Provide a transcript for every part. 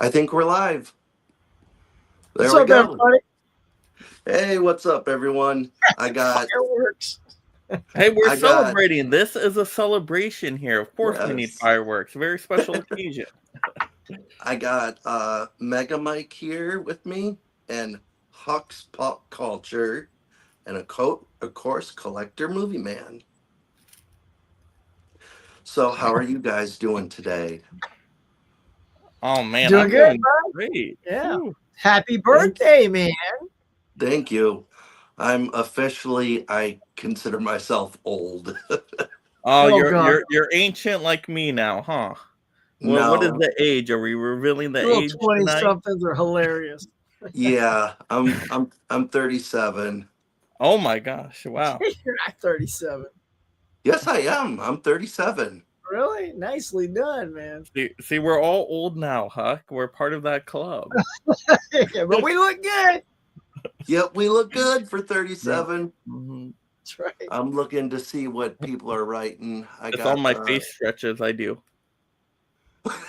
I think we're live. What's There we up, go. everybody? Hey, what's up, everyone? I got Fireworks. Hey, we're I got- celebrating. This is a celebration here. Of course, we need Yes. fireworks. Very special occasion. I got Mega Mike here with me and Hux Pop Culture and of course Collector Movie Man. So how are you guys doing today? Oh man, Doing I'm good, doing bud. great. Yeah. Whew. Happy birthday, man. Thank you. I consider myself old. Oh, Oh, you're God. you're ancient like me now, huh? Well, what is No. the age? Are we revealing the Little age 20 tonight? somethings are hilarious. Yeah, I'm 37. Oh my gosh! Wow. You're not 37. Yes, I am. I'm 37. Really? Nicely done, man. See, we're all old now, Huck. We're part of that club. Yeah, but we look good. Yep, we look good for 37. Mhm. That's right. I'm looking to see what people are writing. It's all my face stretches. I do.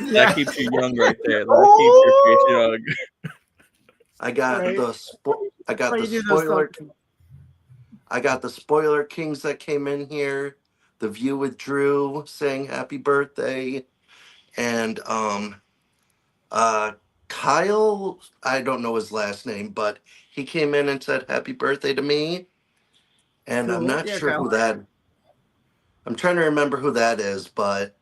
Yeah. That keeps you young, right there. That keeps your face young. I got Right. I got Why the you do those spoiler. stuff? I got the spoiler kings that came in here. The View with Drew saying happy birthday, and Kyle. I don't know his last name, but he came in and said happy birthday to me. And I'm Cool. not Yeah, sure Kyle. who that. I'm trying to remember who that is, but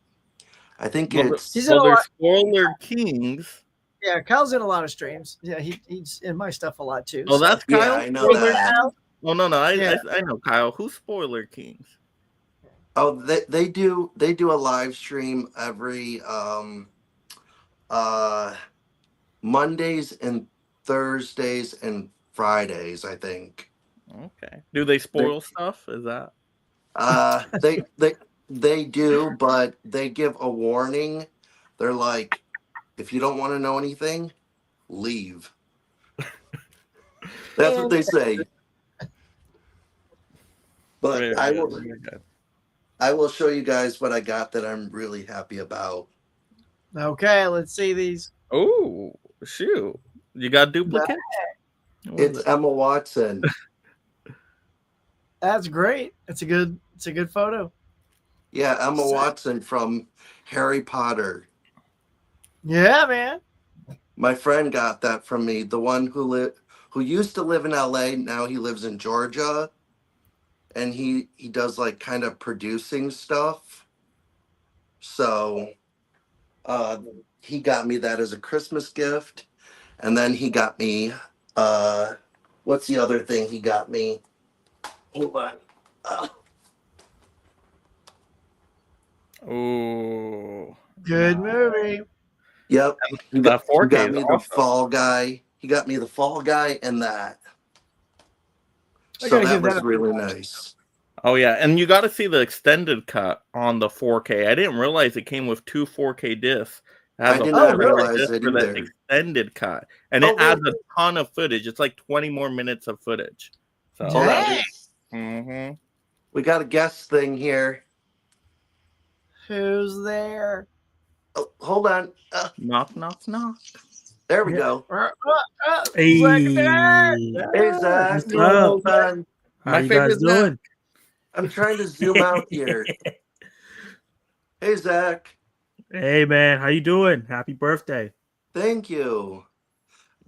I think Well, it's. He's in a well, there's lot. spoiler kings. Yeah, Kyle's in a lot of streams. Yeah, he's in my stuff a lot too. Oh, so. that's Yeah, Kyle. I know Spoiler that. Kings? Oh no, Yeah. I know Kyle. Who's Spoiler Kings? Oh, they do a live stream every Mondays and Thursdays and Fridays, I think. Okay. Do they spoil stuff? Is that? They do, but they give a warning. They're like, if you don't want to know anything, leave. That's what they say. But Very I good, will very good. I will show you guys what I got that I'm really happy about. Okay, let's see these. Oh shoot! You got duplicate? It's Emma Watson. That's great. It's a good photo. Yeah, Emma Watson from Harry Potter. Yeah, man. My friend got that from me. The one who used to live in LA, now he lives in Georgia. And he does like kind of producing stuff. So he got me that as a Christmas gift. And then he got me what's the other thing he got me? Hold on. Oh, Good movie. Yep. He that 4K got is me the awesome. Fall Guy. He got me the Fall Guy and that. I So gotta that give was that a really nice. Oh yeah, and you got to see the extended cut on the 4K. I didn't realize it came with 2 4K discs. It has I a did 4K not realize disc it for the either. extended cut, and Oh, it adds really? a ton of footage. It's like 20 more minutes of footage. So, Hold on. Dang. mhm. We got a guest thing here. Who's there? Oh, hold on. Knock, knock, knock. There we Yeah. go. Hey, Hey, Zach. What's up? Hold on. how My you guys favorite doing? I'm trying to zoom out here. Hey, Zach. Hey, man, how you doing? Happy birthday! Thank you.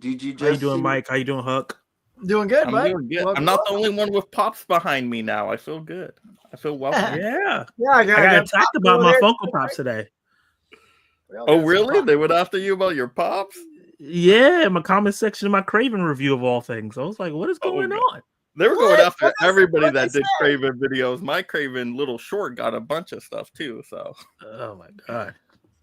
Did you just How you doing, see- Mike? How you doing, Huck? Doing good, I'm bud. doing good. Welcome. I'm not the only one with pops behind me now. I feel good. I feel welcome. Yeah, Yeah, I I got got attacked about my Funko Pops today. Oh, really? They went after you about your pops? Yeah, my comment section of my Craven review of all things. I was like, what is going God. on? They were going What? after What is- everybody what that is did that? Craven videos. My Craven little short got a bunch of stuff too. So, Oh my god!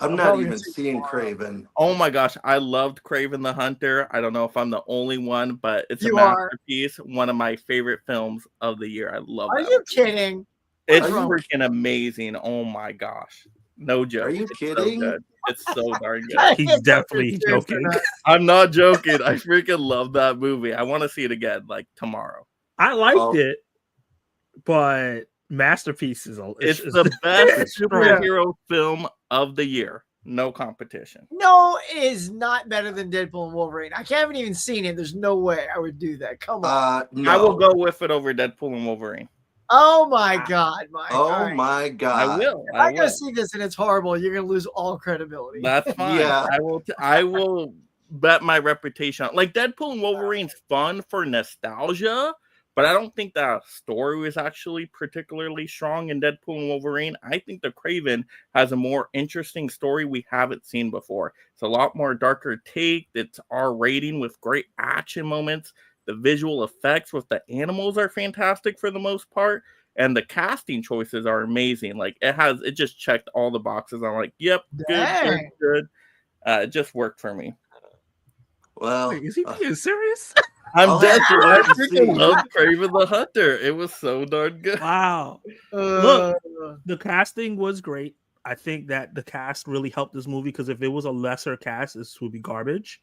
I'm I'm not probably even gonna see seeing tomorrow. Craven. oh my gosh, I loved Craven the Hunter. I don't know if I'm the only one, but it's You a are. masterpiece. One of my favorite films of the year. I love Are that. you kidding? It's Are you- freaking amazing. Oh my gosh. No joke. Are you It's kidding? So good. It's so darn good. He's definitely joking. I'm not joking. I freaking love that movie. I want to see it again, like tomorrow. I liked Oh. it, but Masterpiece is It's is the best it's strong. superhero film of the year. No competition. No is not better than Deadpool and Wolverine. I haven't even seen it. There's no way I would do that. Come on. No. I will go with it over Deadpool and Wolverine. Oh my God, Mike. Oh All right. my I God. will. If I I go will. see this and it's horrible, you're gonna lose all credibility. That's fine. Yeah. I will bet my reputation on. Like Deadpool and Wolverine's fun for nostalgia, but I don't think the story was actually particularly strong in Deadpool and Wolverine. I think the Craven has a more interesting story we haven't seen before. It's a lot more darker take. It's R rating with great action moments. The visual effects with the animals are fantastic for the most part. And the casting choices are amazing. Like it just checked all the boxes. I'm like, yep, Dang. good. It just worked for me. Well, Wait, is he being serious? I'm I'll dead. have to I wait and freaking see. love Craven the Hunter. It was so darn good. Wow. Uh, The casting was great. I think that the cast really helped this movie because if it was a lesser cast, this would be garbage.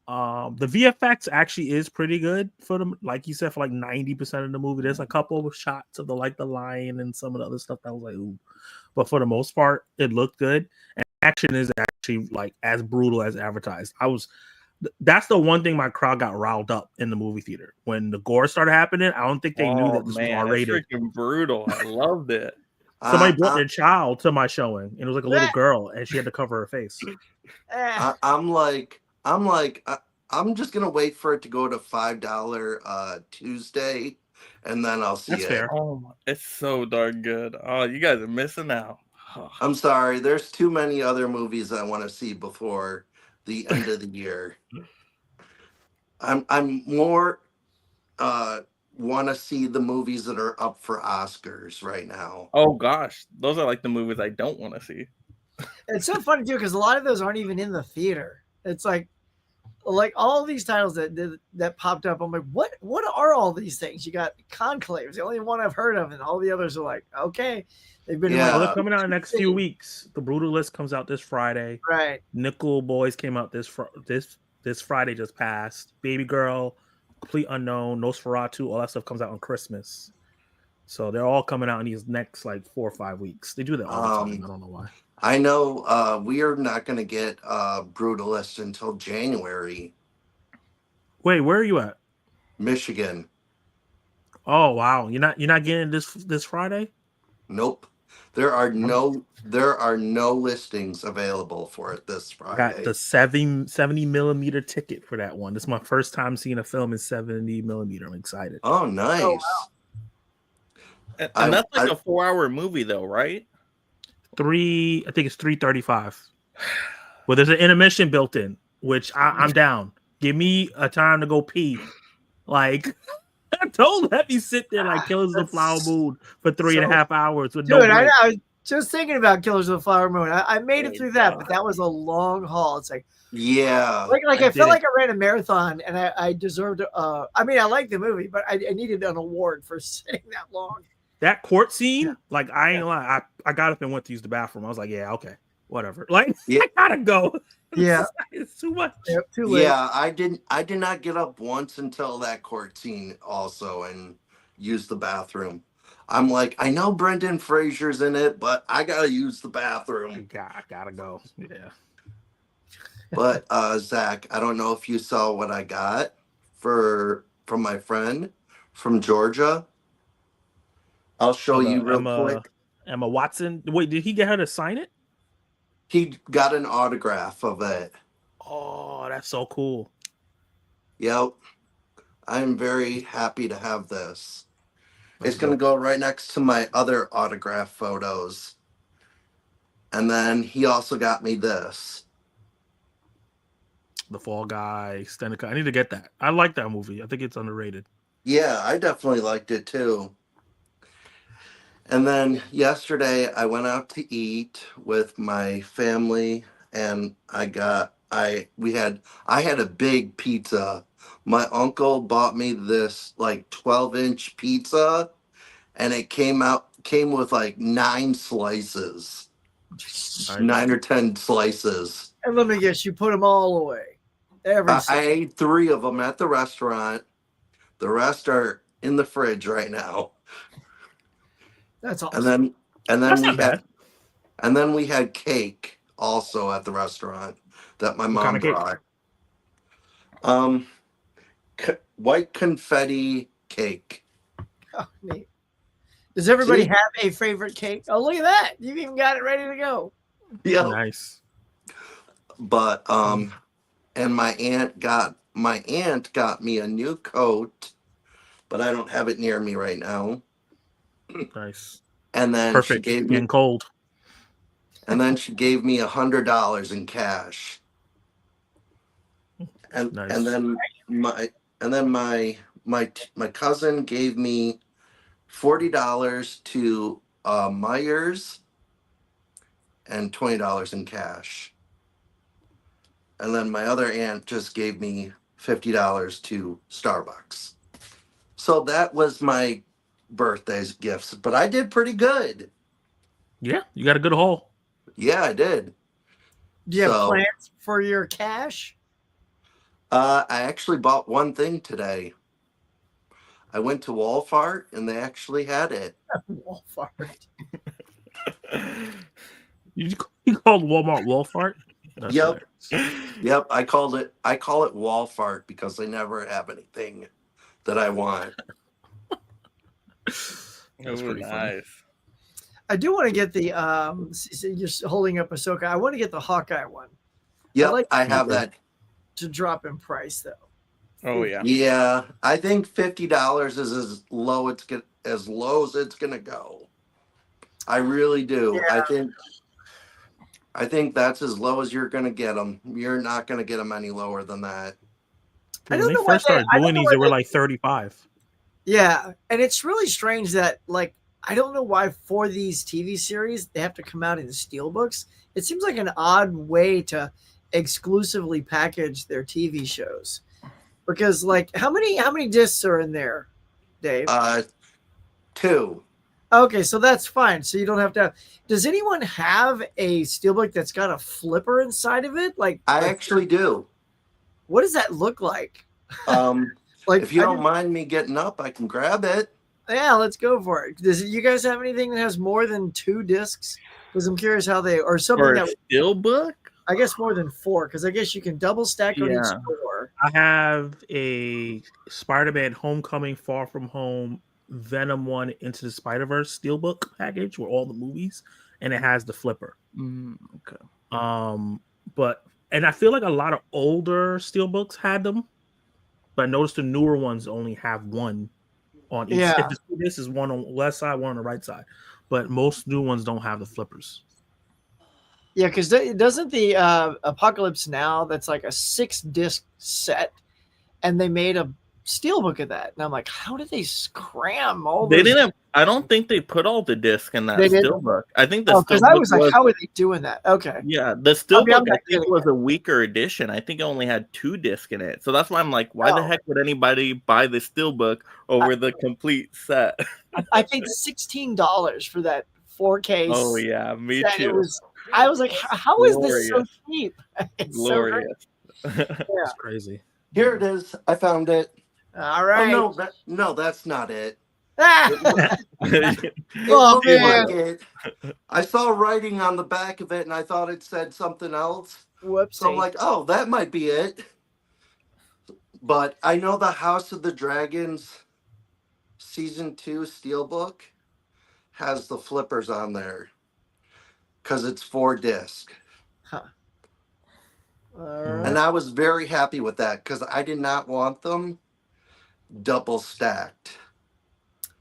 The VFX actually is pretty good for them, like you said, for like 90% of the movie. There's a couple of shots of the lion and some of the other stuff that was like, ooh. But for the most part, it looked good. And action is actually like as brutal as advertised. That's the one thing my crowd got riled up in the movie theater. When the gore started happening, I don't think they knew that this was It's R-rated. freaking brutal. I loved it. Somebody brought I, their child to my showing, and it was like a little girl, and she had to cover her face. I'm just gonna wait for it to go to $5 Tuesday, and then I'll see That's it. fair. Oh, it's so darn good. Oh, you guys are missing out. I'm sorry. There's too many other movies I want to see before the end of the year. I'm more want to see the movies that are up for Oscars right now. Oh gosh, those are like the movies I don't want to see. It's so funny too because a lot of those aren't even in the theater. It's like all these titles that popped up. I'm like, what are all these things? You got Conclave, the only one I've heard of, and all the others are like, okay, they've been Yeah. Well, they're coming out in the next few weeks. The Brutalist comes out this Friday. right. Nickel Boys came out this Friday just passed. Baby Girl, Complete Unknown, Nosferatu, all that stuff comes out on Christmas. So they're all coming out in these next like 4 or 5 weeks. They do that all the time. I don't know why. I know we are not going to get Brutalist until January. Wait, where are you at? Michigan. Oh wow, you're not getting this Friday? Nope. There are no listings available for it this Friday. Got the 70 millimeter ticket for that one. This is my first time seeing a film in 70 millimeter. I'm excited. Oh, nice. Oh, wow. And that's like a 4-hour movie, though, right? I think it's 3:35. Well, there's an intermission built in, which I'm down. Give me a time to go pee. Like, don't let me sit there like Killers of the Flower Moon for 3.5 hours with no Dude, I break. was just thinking about Killers of the Flower Moon. I made it through that, but that was a long haul. It's like Yeah. I felt like I ran a marathon and I deserved. I mean, I liked the movie, but I needed an award for sitting that long. That court scene, like I ain't lying. I got up and went to use the bathroom. I was like, yeah, okay, whatever. Like Yeah. I gotta go. Yeah, It's too much. yep, too late. Yeah, I did not get up once until that court scene also and use the bathroom. I'm like, I know Brendan Fraser's in it, but I gotta use the bathroom. I gotta go. Yeah. But Zach, I don't know if you saw what I got from my friend from Georgia. I'll show you real quick. Emma Watson. Wait, did he get her to sign it? He got an autograph of it. Oh, that's so cool. Yep. I'm very happy to have this. That's It's going to go right next to my other autograph photos. And then he also got me this. The Fall Guy, extended cut. I need to get that. I like that movie. I think it's underrated. Yeah, I definitely liked it too. And then yesterday I went out to eat with my family and I had a big pizza. My uncle bought me this like 12-inch pizza and it came with like 9 slices. 9 or 10 slices. And let me guess, you put them all away. I ate 3 of them at the restaurant. The rest are in the fridge right now. That's awesome. And then That's we not bad. had cake also at the restaurant that my What mom kind of cake? brought. White confetti cake. Oh, neat. Does everybody See? have a favorite cake? Oh, look at that! You've even got it ready to go. Yeah. Nice. But and my aunt got me a new coat, but I don't have it near me right now. Nice. And then Perfect. she gave Getting cold. me $100 in cash. And Nice. and then my cousin gave me $40 to Myers and $20 in cash. And then my other aunt just gave me $50 to Starbucks. So that was my birthday's gifts, but I did pretty good. Yeah, you got a good haul. Yeah, I did. Do you have So- plans for your cash? I actually bought one thing today. I went to Walmart and they actually had it. Walmart. You called Walmart Wolfart? That's Yep. hilarious. Yep, I call it Walmart because they never have anything that I want. That's Ooh, pretty funny. nice. I do want to get the you're holding up Ahsoka. I want to get the Hawkeye one Yep, like- I have Okay. that. to drop in price though. Oh yeah. Yeah, I think $50 is as low as it's gonna go. I really do. I think that's as low as you're gonna get them. You're not gonna get them any lower than that. I When don't they know why first started I don't doing know these, why they were they- like 35. Yeah, and it's really strange that like I don't know why for these TV series they have to come out in steelbooks. It seems like an odd way to exclusively package their TV shows. Because like how many discs are in there, Dave? 2. Okay, so that's fine. So you don't have to. Does anyone have a steelbook that's got a flipper inside of it? Like, I actually do. what does that look like? Like, If you I don't didn't- mind me getting up, I can grab it. yeah, let's go for it. Does you guys have anything that has more than 2 discs? Because I'm curious how they or something For a that steelbook? I guess more than 4. Because I guess you can double stack on each Yeah. door. I have a Spider-Man Homecoming, Far From Home, Venom 1, Into the Spider-Verse steelbook package with all the movies, and it has the flipper. Okay. But I feel like a lot of older steelbooks had them, but I noticed the newer ones only have one on each. Yeah. This is one on the left side, one on the right side, but most new ones don't have the flippers. Yeah, because doesn't the Apocalypse Now that's like a 6-disc set, and they made a steelbook of that, and I'm like, how did they cram all? They those- didn't. I don't think they put all the disc in that They didn't? steelbook. I think the Oh, because I steelbook was like, how are they doing that? Okay. yeah, the I'm steelbook not I think kidding. was a weaker edition. I think it only had 2 discs in it. So that's why I'm like, why the Oh. heck would anybody buy the steelbook over the complete set? I paid $16 for that 4K. Oh yeah, me set. too. I was like, how is this so Glorious. cheap? It's so great. Glorious. It's crazy. Here it is. I found it. All right. Oh no, that's not it. Ah! It Oh, looked man. like it. I saw writing on the back of it, and I thought it said something else. Whoops. So I'm like, oh, that might be it. But I know the House of the Dragons season 2 steelbook has the flippers on there because it's 4 disc. And I was very happy with that because I did not want them double stacked.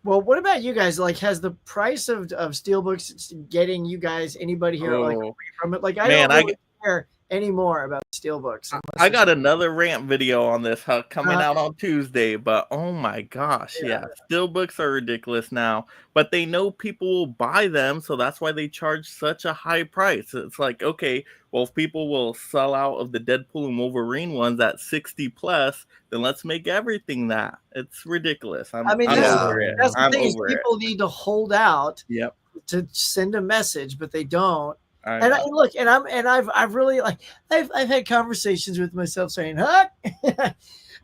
Well, what about you guys? Like, has the price of steelbooks getting you guys anybody here like Oh. away from it? Like, I Man, don't really care anymore about steelbooks. I got another rant video on this coming Uh-huh. out on Tuesday, but oh my gosh, yeah, steelbooks are ridiculous now. But they know people will buy them, so that's why they charge such a high price. It's like, okay, well, if people will sell out of the Deadpool and Wolverine ones at 60 plus, then let's make everything that. It's ridiculous. I'm I mean, over it. that's the I'm thing is over it. people need to hold out Yep. to send a message, but they don't. I And know. I've really like I've had conversations with myself saying, huh?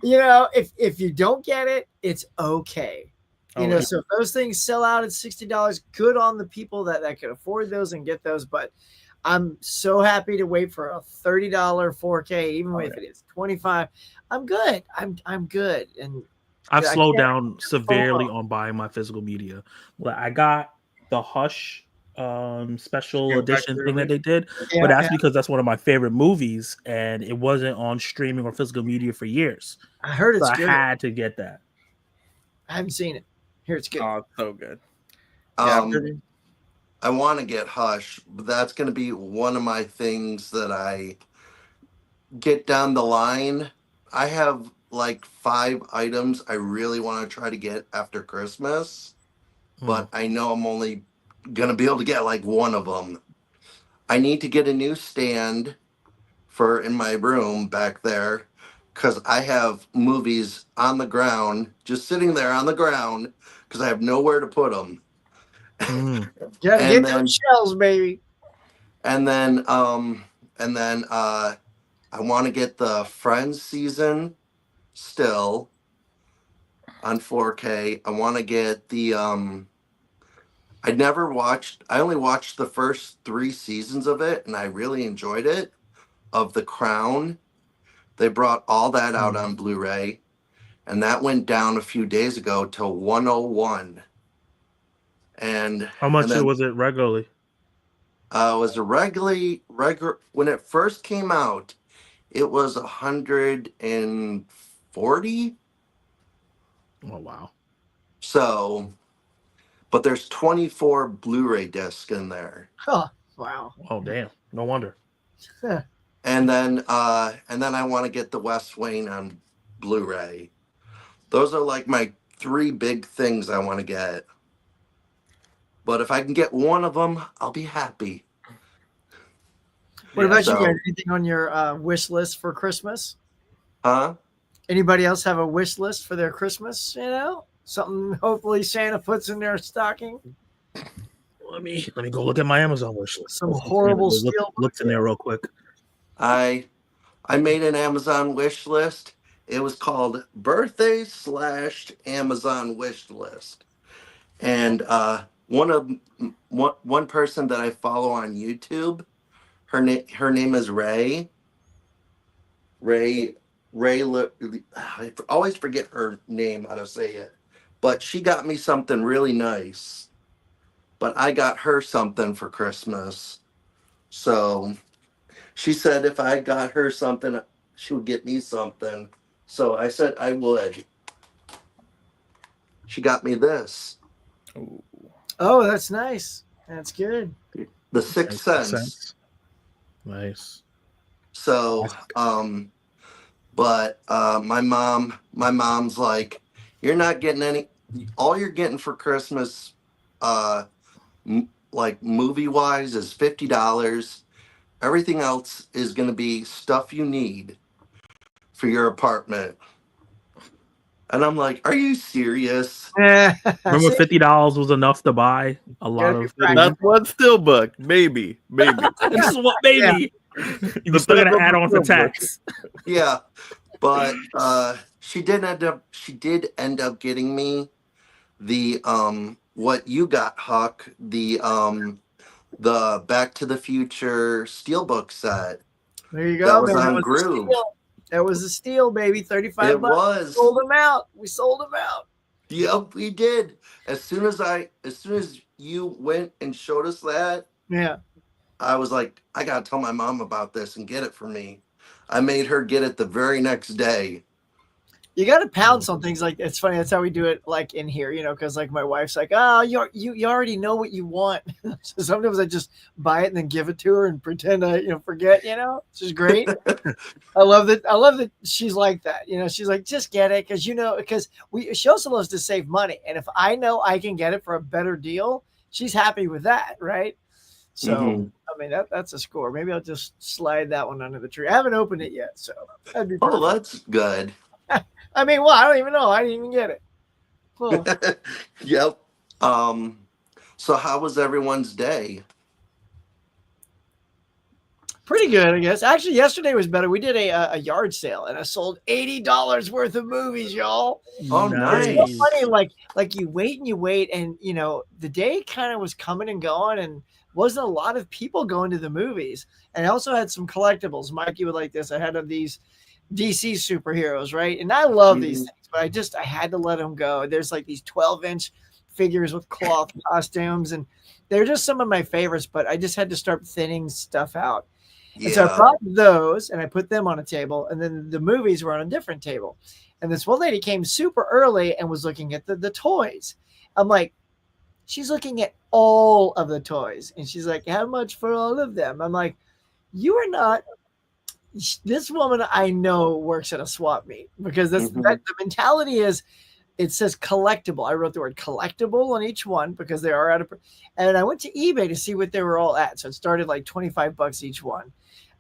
You know, if you don't get it, it's okay. You Oh, know, yeah. so if those things sell out at $60, good on the people that can afford those and get those. But I'm so happy to wait for a $30 4K, even if it is 25. I'm good. I'm good. And I've I slowed can't down severely FOMO. on buying my physical media. Like I got the Hush special Scale edition Factor thing that release? they did, Yeah, but that's yeah, because that's one of my favorite movies, and it wasn't on streaming or physical media for years. I heard So it's I good. had to get that. I haven't seen it. Here it's good. Oh, it's so good. Yeah, I'm pretty. I want to get Hush, but that's going to be one of my things that I get down the line. I have like 5 items I really want to try to get after Christmas, but I know I'm only going to be able to get like one of them. I need to get a new stand for in my room back there because I have movies on the ground, just sitting there on the ground because I have nowhere to put them. Gotta And get then those shells, baby. and then I want to get the Friends season still on 4K. I want to get the I only watched the first 3 seasons of it and I really enjoyed it, of The Crown. They brought all that out on Blu-ray and that went down a few days ago to 101. And How much then was it regularly? was a regular when it first came out, it was 140. Oh wow. So, but there's 24 Blu-ray discs in there. Oh, wow. Oh damn. No wonder. And then I want to get the West Wing on Blu-ray. Those are like my 3 big things I want to get. But if I can get one of them, I'll be happy. What about so- you guys? Anything on your wish list for Christmas? Huh? Anybody else have a wish list for their Christmas? You know, something hopefully Santa puts in their stocking. Let me go look at my Amazon wish list. Some horrible Look- steel. Looked in there real quick. I made an Amazon wish list. It was called birthday/Amazon wish list. And one person that I follow on YouTube, her name is Ray. I always forget her name, how to say it. But she got me something really nice. But I got her something for Christmas. So she said if I got her something, she would get me something. So I said I would. She got me this. Oh, that's nice. That's good. The Sixth Sense. Nice. So, but my mom's like, you're not getting any. All you're getting for Christmas, like movie wise, is $50. Everything else is going to be stuff you need for your apartment. And I'm like, are you serious? Remember, See? $50 was enough to buy a lot of. That's one steelbook, maybe. This is what baby. You still got to add on for tax. Yeah, but she did end up getting me the what you got, Huck, the Back to the Future Steelbook set. There you go. That was man. on That was a Groove. steal. That was a steal, baby. 35 It bucks. was. Sold them out. We sold them out. Yep, we did. As soon as you went and showed us that, Yeah. I was like, I gotta tell my mom about this and get it for me. I made her get it the very next day. You got to pounce on things like it's funny. That's how we do it, like in here, you know, because like my wife's like, oh, you already know what you want. So sometimes I just buy it and then give it to her and pretend I forget. It's just great. I love that she's like that. She's like, just get it because she also loves to save money, and if I know I can get it for a better deal, she's happy with that, right? So I mean that's a score. Maybe I'll just slide that one under the tree. I haven't opened it yet, so that'd be perfect. Oh, that's good. I mean, well, I don't even know. I didn't even get it. Cool. Yep. So how was everyone's day? Pretty good, I guess. Actually, yesterday was better. We did a yard sale, and I sold $80 worth of movies, y'all. Oh, It's so nice. funny, like you wait and you wait, and the day kind of was coming and going, and wasn't a lot of people going to the movies. And I also had some collectibles. Mikey would like this. I had of these DC superheroes, right? And I love these things, but I had to let them go. There's like these 12-inch figures with cloth costumes, and they're just some of my favorites, but I just had to start thinning stuff out. Yeah. And so I brought those and I put them on a table, and then the movies were on a different table. And this one lady came super early and was looking at the toys. I'm like, she's looking at all of the toys. And she's like, how much for all of them? I'm like, you are not. This woman I know works at a swap meet, because that the mentality is, it says collectible. I wrote the word collectible on each one because they are out of. And I went to eBay to see what they were all at. So it started like $25 each one.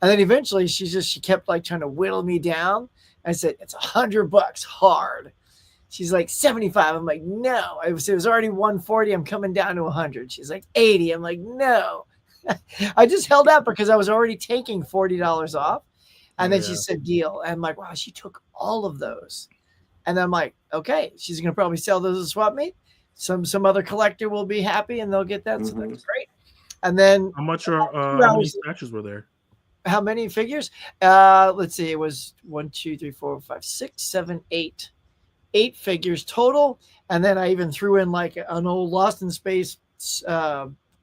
And then eventually she kept like trying to whittle me down. I said, it's $100 hard. She's like 75. I'm like, no. It was already 140. I'm coming down to 100. She's like 80. I'm like, no. I just held out because I was already taking $40 off. And then she said deal. And I'm like, wow, she took all of those. And I'm like, okay, she's going to probably sell those at swap meet. Some other collector will be happy and they'll get that. So that's great. And then how many statues were there? How many figures? Let's see. It was 1, 2, 3, 4, 5, 6, 7, 8. 8 figures total. And then I even threw in like an old Lost in Space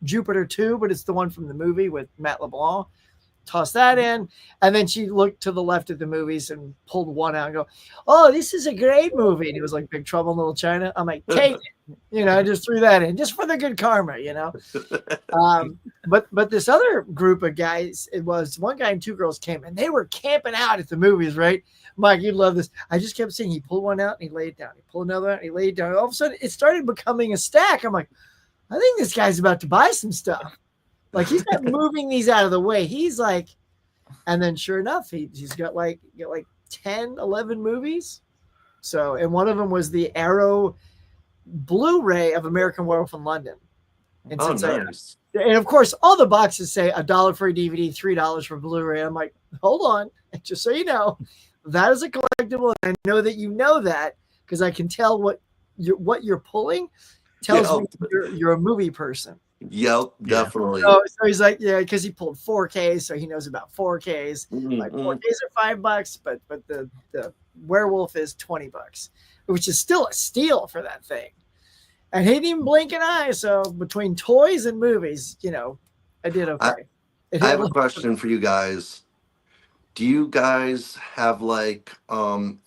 Jupiter 2, but it's the one from the movie with Matt LeBlanc. Toss that in. And then she looked to the left of the movies and pulled one out and go, oh, this is a great movie. And it was like Big Trouble in Little China. I'm like, take it. I just threw that in just for the good karma, But this other group of guys, it was one guy and 2 girls came, and they were camping out at the movies, right? Mike, you'd love this. I just kept saying, he pulled one out and he laid it down. He pulled another out and he laid it down. All of a sudden, it started becoming a stack. I'm like, I think this guy's about to buy some stuff. Like, he's not moving these out of the way. He's like, and then sure enough, he's got like 10, 11 movies. So, and one of them was the Arrow Blu-ray of American Werewolf in London. And nice. And of course, all the boxes say $1 for a DVD, $3 for Blu-ray. I'm like, hold on, just so you know, that is a collectible. And I know that you know that because I can tell what you're pulling tells me you're a movie person. Yep, definitely. So he's like, yeah, because he pulled 4Ks, so he knows about 4Ks. Like 4Ks are $5, but the werewolf is $20, which is still a steal for that thing. And he didn't even blink an eye. So between toys and movies, I did okay. I have a question for you guys. Do you guys have like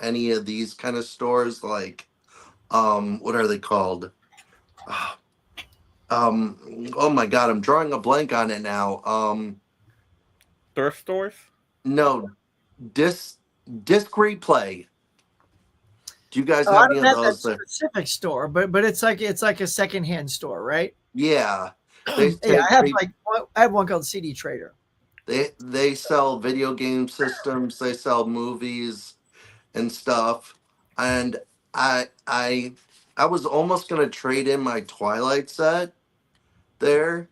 any of these kind of stores? Like, what are they called? Oh my God, I'm drawing a blank on it now. Thrift stores? No, disc replay. Do you guys have any of those? That specific store, but it's like a secondhand store, right? Yeah. I have one called CD Trader. They sell video game systems, they sell movies and stuff. And I was almost gonna trade in my Twilight set there,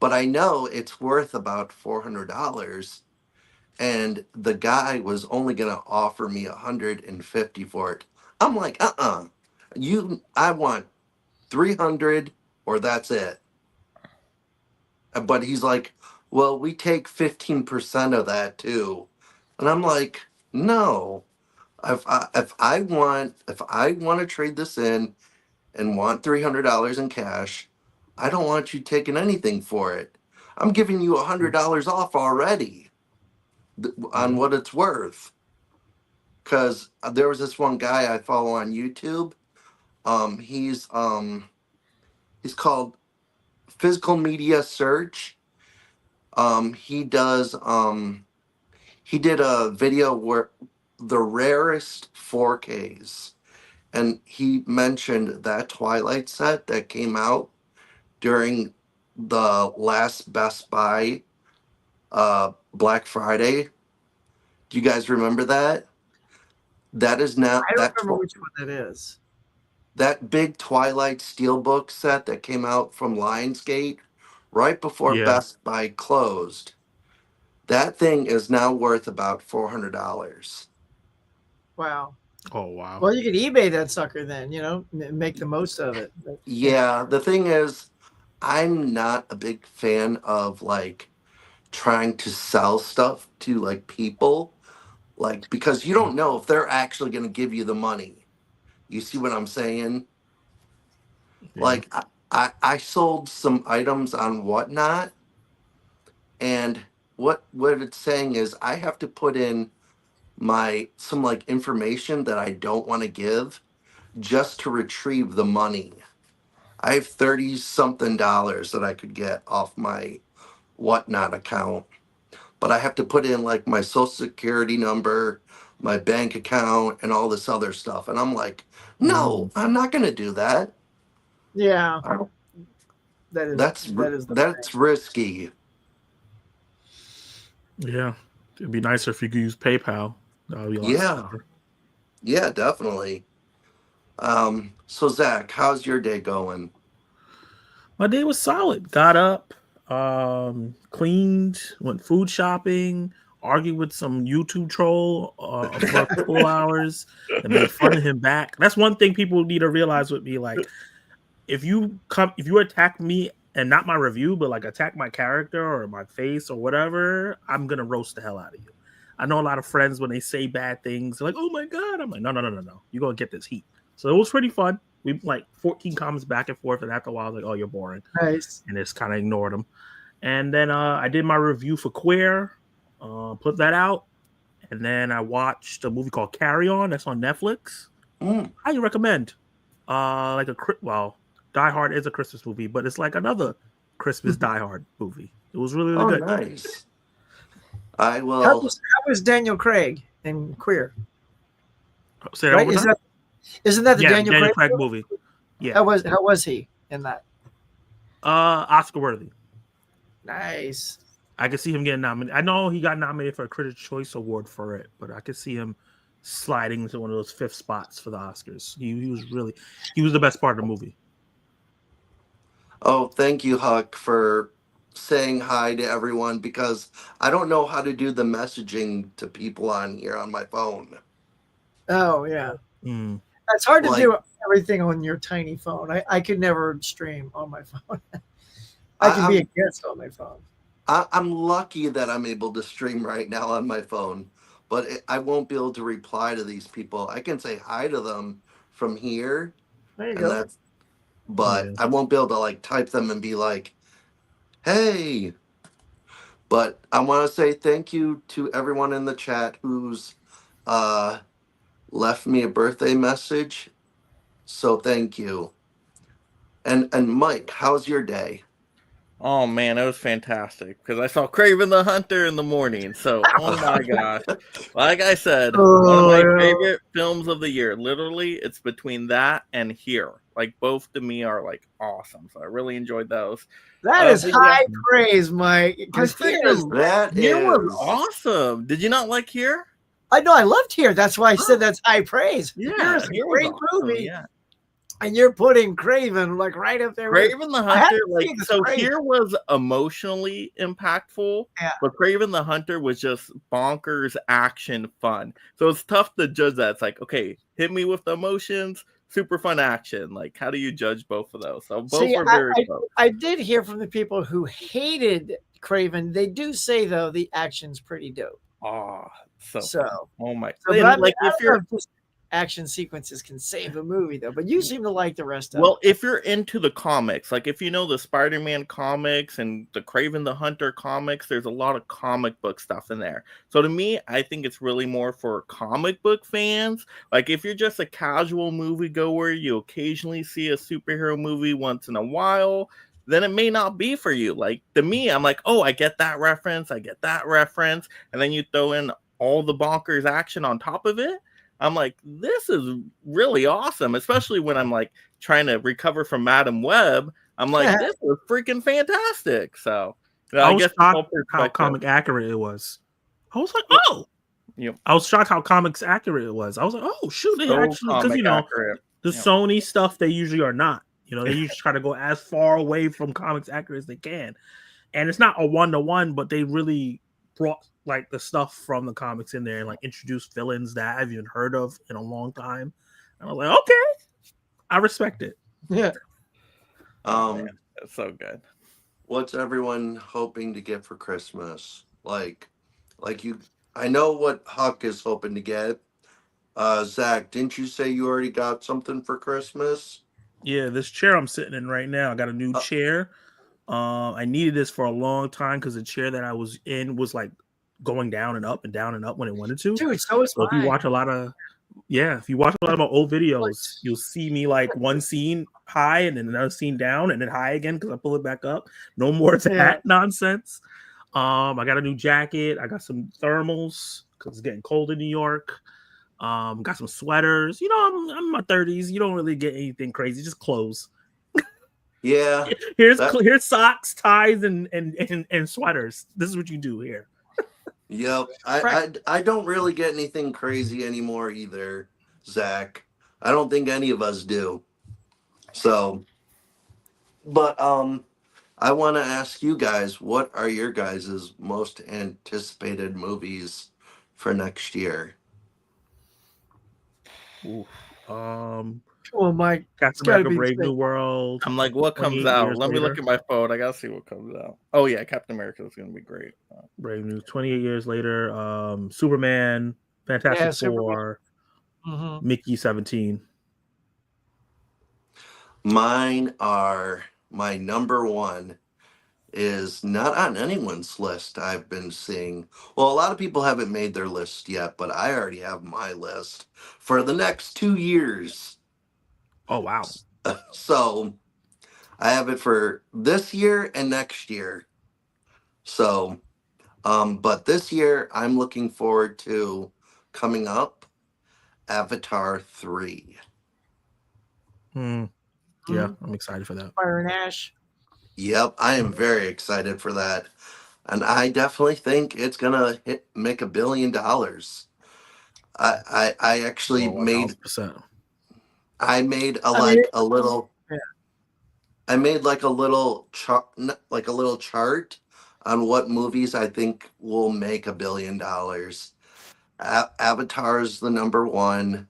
but I know it's worth about $400. And the guy was only gonna offer me $150 for it. I'm like, I want $300 or that's it. But he's like, well, we take 15% of that too. And I'm like, no. If I want to trade this in and want $300 in cash, I don't want you taking anything for it. I'm giving you $100 off already on what it's worth. Because there was this one guy I follow on YouTube. He's called Physical Media Search. He did a video where the rarest 4Ks, and he mentioned that Twilight set that came out during the last Best Buy Black Friday. Do you guys remember that? That is now. I don't remember which one that is. That big Twilight Steelbook set that came out from Lionsgate right before Best Buy closed. That thing is now worth about $400. Wow. Oh, wow. Well, you could eBay that sucker then, make the most of it. Yeah, the thing is, I'm not a big fan of like trying to sell stuff to like people, like because you don't know if they're actually going to give you the money. You see what I'm saying? Yeah. Like I sold some items on Whatnot, and what it's saying is I have to put in my some like information that I don't want to give just to retrieve the money. I have 30 something dollars that I could get off my Whatnot account, but I have to put in like my social security number, my bank account, and all this other stuff. And I'm like, no, I'm not going to do that. Yeah, I don't- that is the that's risky. Yeah. It'd be nicer if you could use PayPal. That would be a lot Yeah, safer. yeah, definitely. So Zach, how's your day going? My day was solid. Got up, cleaned, went food shopping, argued with some YouTube troll for a couple hours, and made fun of him back. That's one thing people need to realize with me. Like, if you attack me and not my review, but like attack my character or my face or whatever, I'm gonna roast the hell out of you. I know a lot of friends when they say bad things, they're like, "Oh my god!" I'm like, "No, you're gonna get this heat." So it was pretty fun. We like 14 comments back and forth, and after a while, I was like, "Oh, you're boring," nice. and just kind of ignored them. And then I did my review for Queer, put that out, and then I watched a movie called Carry On that's on Netflix. Mm. Highly recommend. Die Hard is a Christmas movie, but it's like another Christmas Die Hard movie. It was really, really Oh, good. nice. I How will. was Daniel Craig in Queer? Say that Right? one more time? Isn't that the Yeah, Daniel Craig movie. Yeah, How was he in that? Oscar worthy. Nice. I could see him getting nominated. I know he got nominated for a Critics' Choice Award for it, but I could see him sliding into one of those fifth spots for the Oscars. He was the best part of the movie. Oh, thank you, Huck, for saying hi to everyone because I don't know how to do the messaging to people on here on my phone. Oh yeah. Mm. It's hard to Like- do everything on your tiny phone. I could never stream on my phone. I can be a guest on my phone. I'm lucky that I'm able to stream right now on my phone, but I won't be able to reply to these people. I can say hi to them from here, There you and go. but Yeah. I won't be able to like type them and be like, "Hey." But I want to say thank you to everyone in the chat who's left me a birthday message. So thank you. And Mike, how's your day? Oh man, it was fantastic because I saw Craven the Hunter in the morning. So, oh my gosh, like I said, one of my yeah. favorite films of the year. Literally, it's between that and Here. Like both to me are like awesome. So I really enjoyed those. That is but high praise, Mike. Because I freaking- That Here was is awesome. Did you not like Here? I know I loved Here. That's why I said that's high praise. Yeah, Here is a Here was great awesome, movie, Yeah. and you're putting Craven like right up there. with- Craven the I haven't Hunter, like seen this so Craven. Here was emotionally impactful, Yeah. but Craven the Hunter was just bonkers action fun. So it's tough to judge that. It's like, okay, hit me with the emotions, super fun action. Like, how do you judge both of those? So both See, were very close. I did hear from the people who hated Craven. They do say though the action's pretty dope. Oh, so, So, oh my! so And, but I mean, like I if don't know you're if just action sequences can save a movie though. But you seem to like the rest of well, if you're into the comics, like if you know the Spider-Man comics and the Craven the Hunter comics, there's a lot of comic book stuff in there. So to me, I think it's really more for comic book fans. Like if you're just a casual moviegoer, you occasionally see a superhero movie once in a while, then it may not be for you. Like to me, I'm like, oh, I get that reference, and then you throw in all the bonkers action on top of it. I'm like, this is really awesome, especially when I'm like trying to recover from Madam Web. I'm like, this is freaking fantastic. So I was guess it's all shocked how perspective. comic accurate it was. I was like, oh. Yep. I was shocked how comics accurate it was. I was like, oh shoot, they So actually because comic accurate. the Yep. Sony stuff they usually are not. They usually try to go as far away from comics accurate as they can. And it's not a 1-to-1, but they really brought like the stuff from the comics in there and like introduced villains that I haven't even heard of in a long time. And I was like, okay, I respect it. Yeah. It's so good. What's everyone hoping to get for Christmas? Like you, I know what Huck is hoping to get. Zach, didn't you say you already got something for Christmas? Yeah, this chair I'm sitting in right now, I got a new Uh, chair. I needed this for a long time because the chair that I was in was like going down and up and down and up when it wanted to. Dude, so is So if you mine. watch a lot of if you watch a lot of my old Like, videos, you'll see me like one scene high and then another scene down and then high again because I pull it back up. No more of that Yeah. nonsense. I got a new jacket. I got some thermals because it's getting cold in New York. Got some sweaters. You know, I'm in my 30s. You don't really get anything crazy, just clothes. yeah, Here's that, here's socks, ties, and sweaters. This is what you do here. yep. Right. I don't really get anything crazy anymore either, Zach. I don't think any of us do. So, but I want to ask you guys, what are your guys' most anticipated movies for next year? Ooh. Well, Mike, it's Captain got to America: be the Brave same. New World. I'm like, what comes 28 out? years Let me look later. at my phone. I gotta see what comes out. Oh yeah, Captain America is gonna be great. Brave New. 28 years later. Superman, Fantastic Yeah, Superman. Four, Mm-hmm. Mickey 17. Mine are my number one is not on anyone's list I've been seeing. Well, a lot of people haven't made their list yet, but I already have my list for the next 2 years. Oh wow. So I have it for this year and next year. So, but this year I'm looking forward to coming up Avatar 3. Yeah, I'm excited for that. Fire and Ash. Yep, I am very excited for that. And I definitely think it's gonna make $1 billion. I actually Oh, made 1000%. I made a I mean, like a little yeah. I made like a little chart like a little chart on what movies I think will make $1 billion. Avatar is the number one.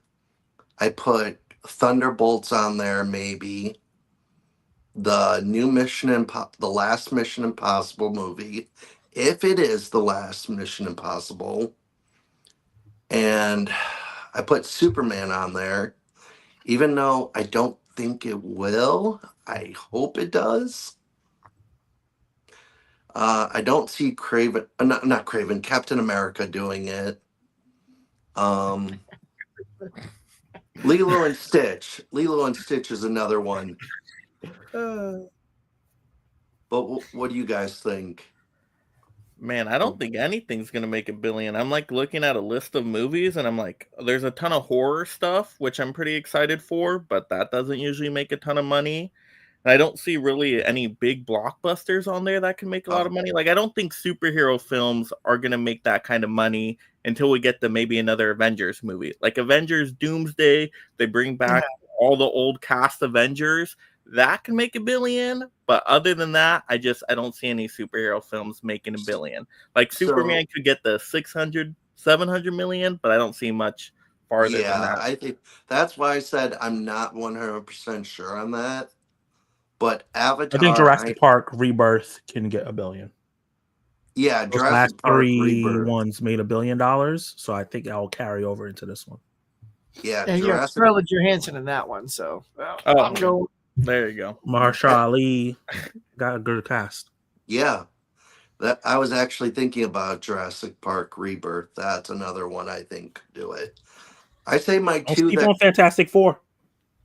I put Thunderbolts on there maybe. The new the last Mission Impossible movie, if it is the last Mission Impossible. And I put Superman on there, even though I don't think it will. I hope it does. I don't see Craven, not Craven, Captain America doing it. Lilo and Stitch. Lilo and Stitch is another one. But what do you guys think? Man, I don't think anything's gonna make $1 billion. I'm like looking at a list of movies, and I'm like, there's a ton of horror stuff, which I'm pretty excited for, but that doesn't usually make a ton of money. And I don't see really any big blockbusters on there that can make a lot of money. Like, I don't think superhero films are gonna make that kind of money until we get to maybe another Avengers movie. Like Avengers Doomsday, they bring back all the old cast Avengers. That can make $1 billion, but other than that, I don't see any superhero films making $1 billion. Like Superman could get the 600, 700 million, but I don't see much farther than that. I think that's why I said I'm not 100% sure on that. But Avatar, I think Jurassic Park Rebirth can get $1 billion. Yeah, Those Jurassic last Park 3 Rebirth. ones made $1 billion, so I think that will carry over into this one. Yeah, and you have Scarlett Johansson in that one, so I'm going. There you go. Mahershala Ali got a good cast. Yeah, that I was actually thinking about Jurassic Park Rebirth. That's another one I think could do it. I say my Don't two sleep that on Fantastic Four.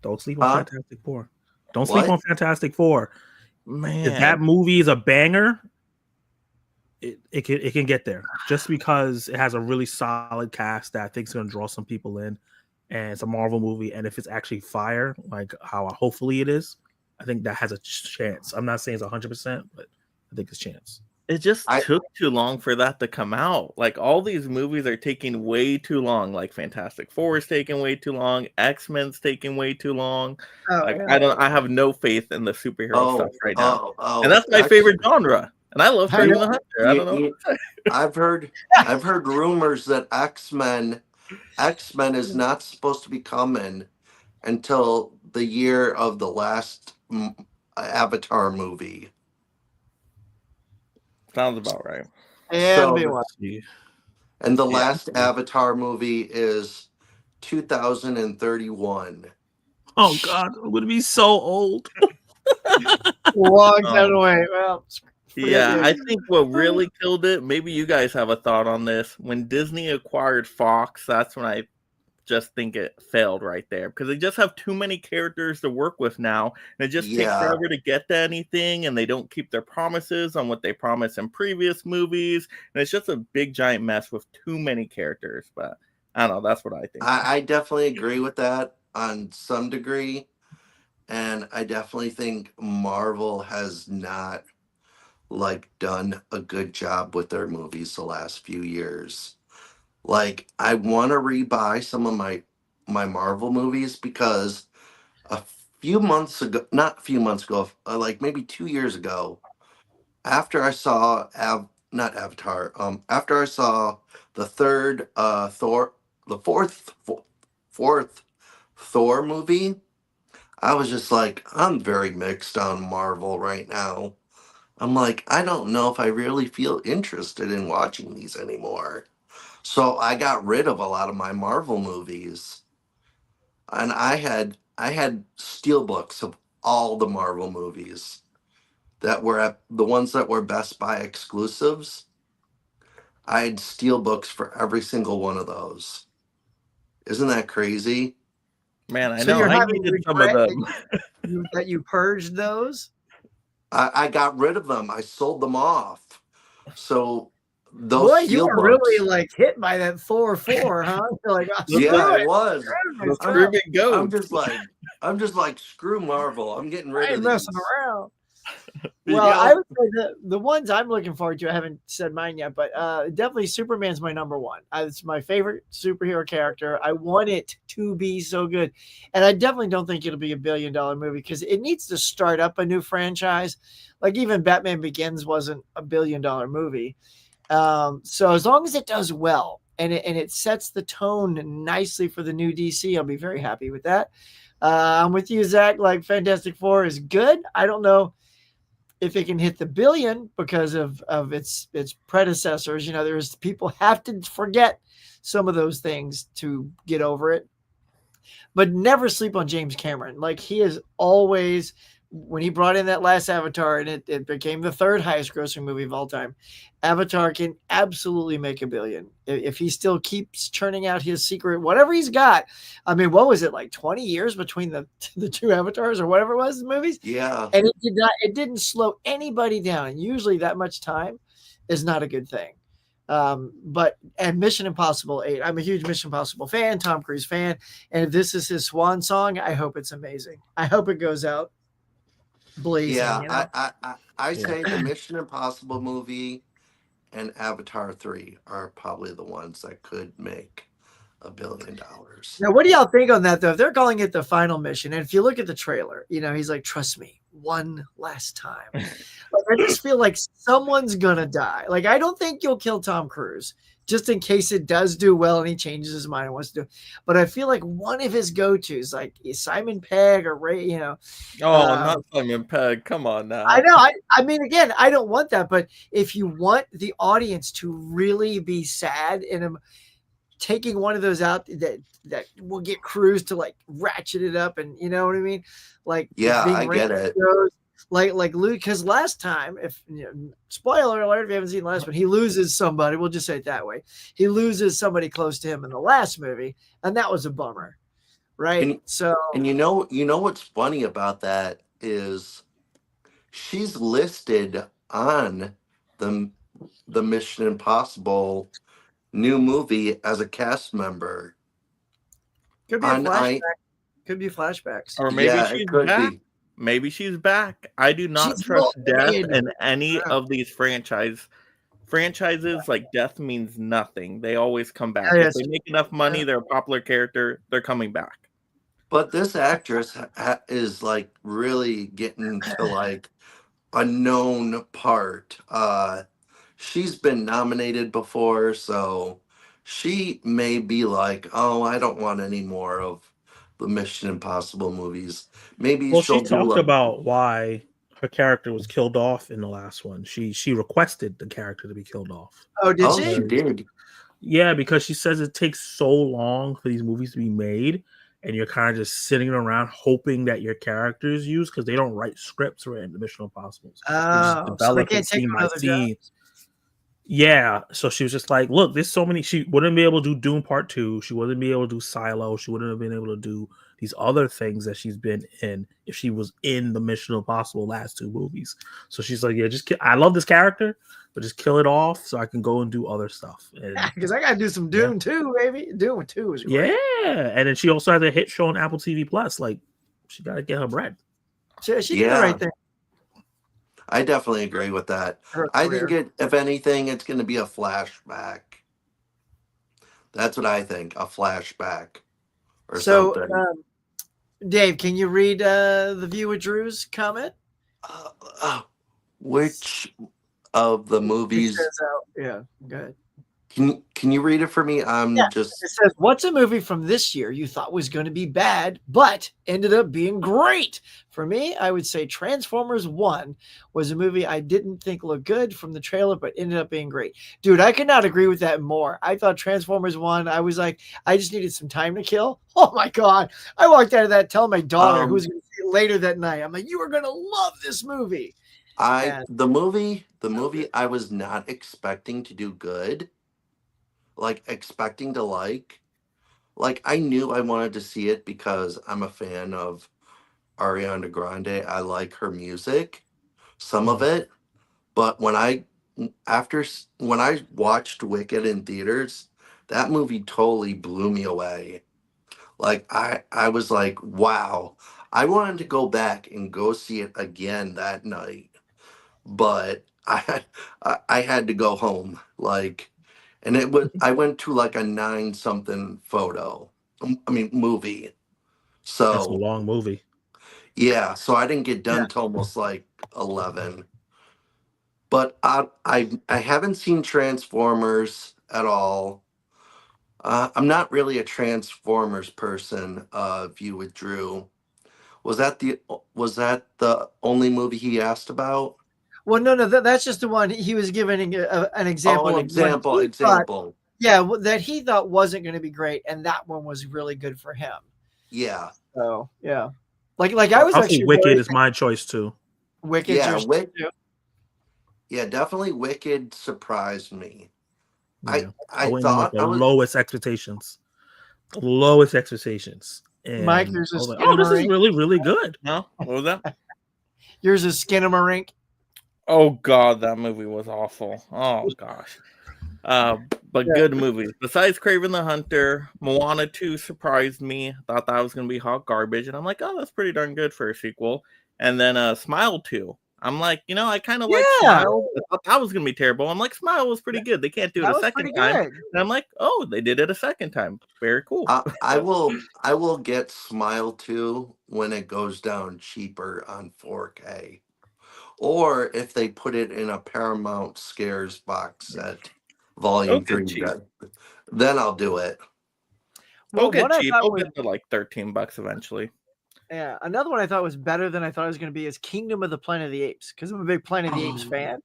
Don't sleep on Fantastic Four. Don't sleep on Fantastic Four. Man, if that movie is a banger, it can get there just because it has a really solid cast that I think is going to draw some people in, and it's a Marvel movie. And if it's actually fire, like how hopefully it is, I think that has a chance. I'm not saying it's 100%, but I think it's a chance. It just took too long for that to come out. Like all these movies are taking way too long. Like Fantastic Four is taking way too long. X-Men's taking way too long. I have no faith in the superhero stuff right now. And that's my favorite genre. And I love Kraven the Hunter. I don't know. I've heard rumors that X-Men is not supposed to be coming until the year of the last Avatar movie. Sounds about right. And So- be one. And the Yeah. last Avatar movie is 2031. Oh God, I'm gonna be so old. Long time Um, away. Well, Yeah, forget I you. think what really killed it, maybe you guys have a thought on this. When Disney acquired Fox, that's when I just think it failed right there because they just have too many characters to work with now. And it just takes Yeah. forever to get to anything, and they don't keep their promises on what they promised in previous movies. And it's just a big giant mess with too many characters. But I don't know, that's what I think. I definitely agree with that on some degree. And I definitely think Marvel has not like done a good job with their movies the last few years. Like I want to rebuy some of my Marvel movies because a few months ago, not a few months ago, like maybe 2 years ago, after I saw not Avatar, after I saw the third Thor, the fourth Thor movie, I was just like, I'm very mixed on Marvel right now. I'm like, I don't know if I really feel interested in watching these anymore. So I got rid of a lot of my Marvel movies, and I had steelbooks of all the Marvel movies that were at the ones that were Best Buy exclusives. I had steelbooks for every single one of those. Isn't that crazy? Man, I So know you're I having needed some of regret them. that you purged those? I got rid of them. I sold them off. So those Boy, you were steelbooks. really like hit by that Thor 4, huh? You're like, oh, Yeah, screw it was. The Screw screaming I'm goat. just like screw Marvel. I'm getting I rid ain't of these. messing around. Well, Yeah. I would say the ones I'm looking forward to, I haven't said mine yet, but definitely Superman's my number one. It's my favorite superhero character. I want it to be so good. And I definitely don't think it'll be $1 billion movie because it needs to start up a new franchise. Like even Batman Begins wasn't $1 billion movie. So as long as it does well and it sets the tone nicely for the new DC, I'll be very happy with that. I'm with you, Zach. Like Fantastic Four is good. I don't know if it can hit the billion because of its predecessors. You know, there's people have to forget some of those things to get over it. But never sleep on James Cameron. Like he is always, when he brought in that last Avatar and it became the third highest grossing movie of all time, Avatar can absolutely make $1 billion if he still keeps churning out his secret, whatever he's got. I mean, what was it, like 20 years between the two Avatars or whatever it was in the movies? Yeah. And it didn't slow anybody down. And usually that much time is not a good thing. And Mission Impossible 8, I'm a huge Mission Impossible fan, Tom Cruise fan. And if this is his swan song, I hope it's amazing. I hope it goes out blazing. Yeah. You know? I say the Mission Impossible movie and Avatar 3 are probably the ones that could make $1 billion. Now, what do y'all think on that, though? If they're calling it the final mission, and if you look at the trailer, you know, he's like, trust me, one last time. Like, I just feel like someone's going to die. Like, I don't think you'll kill Tom Cruise just in case it does do well and he changes his mind and wants to do it. But I feel like one of his go-tos, like Simon Pegg or Ray, you know. Oh, not Simon Pegg. Come on now. I know. I mean, again, I don't want that. But if you want the audience to really be sad and taking one of those out that will get Cruise to like ratchet it up, and you know what I mean? Like, Yeah, being I get it. Like Luke, because last time, if you know, spoiler alert, if you haven't seen the last one, he loses somebody. We'll just say it that way. He loses somebody close to him in the last movie, and that was a bummer, right? And you know what's funny about that is she's listed on the Mission Impossible new movie as a cast member. could be a flashback. Could be flashbacks. Or maybe Yeah, she's it could back. be. Maybe she's back. I do not She's trust not death dead. in any Yeah. of these franchises. Like death means nothing. They always come back. Yeah, If they make enough money, they're a popular character. They're coming back. But this actress is like really getting to like a known part. She's been nominated before, so she may be like, oh, I don't want any more of the Mission Impossible movies. Maybe Well, she'll she do talked like, about why her character was killed off in the last one. She requested the character to be killed off. Oh, did oh, she? she did. Yeah, because she says it takes so long for these movies to be made, and you're kind of just sitting around hoping that your character is used because they don't write scripts for the Mission Impossibles. They just Oh, so they develop it can't take scene by another job. scene. Yeah, so she was just like, "Look, there's so many." She wouldn't be able to do Doom Part 2. She wouldn't be able to do Silo. She wouldn't have been able to do these other things that she's been in if she was in the Mission Impossible last 2 movies. So she's like, "Yeah, I love this character, but just kill it off so I can go and do other stuff." And Because I got to do some Doom too, baby. Doom 2 is great. yeah, and then she also has a hit show on Apple TV Plus. Like, she got to get her bread. She did the Yeah. right thing. I definitely agree with that. Her I career. think if anything, it's going to be a flashback. That's what I think, a flashback or So, something. Dave, can you read the View with Drew's comment? Which of the It movies? says, yeah, go ahead. Can you read it for me? Yeah. It says, what's a movie from this year you thought was going to be bad, but ended up being great? For me, I would say Transformers 1 was a movie I didn't think looked good from the trailer, but ended up being great. Dude, I could not agree with that more. I thought Transformers 1, I was like, I just needed some time to kill. Oh my God. I walked out of that telling my daughter, who was going to see it later that night, I'm like, you are going to love this movie. The movie I was not expecting to do good. Like expecting to like I knew I wanted to see it because I'm a fan of Ariana Grande. I like her music, some of it, but when I watched Wicked in theaters, that movie totally blew me away. Like I was like, wow. I wanted to go back and go see it again that night, but I had to go home. Like, and I went to like a 9 something movie. That's a So long movie. yeah, so I didn't get done till almost like 11. But I haven't seen Transformers at all. I'm not really a Transformers person. View with Drew. Was that the only movie he asked about? Well, no, that's just the one he was giving an example. Oh, an example. That he thought wasn't going to be great, and that one was really good for him. Yeah. So yeah, like I was actually Wicked is my choice too. Wicked. Yeah, definitely Wicked surprised me. Yeah. I went thought with the lowest expectations. Lowest expectations. And Mike, yours is like, oh, this is really, really good. No, what was that? Yours is Skinamarink. Oh God, that movie was awful. Oh gosh. But good movies. Besides Kraven the Hunter, Moana 2 surprised me. Thought that was gonna be hot garbage, and I'm like, oh, that's pretty darn good for a sequel. And then Smile 2. I'm like, I kind of like Smile. I thought that was gonna be terrible. I'm like, Smile was pretty good. They can't do it a second time. And I'm like, oh, they did it a second time. Very cool. I will get Smile 2 when it goes down cheaper on 4K. Or if they put it in a Paramount Scares box set, volume 3, then I'll do it. We'll get cheap. We'll get to like $13 eventually. Yeah, another one I thought was better than I thought it was going to be is Kingdom of the Planet of the Apes, because I'm a big Planet of the Apes fan.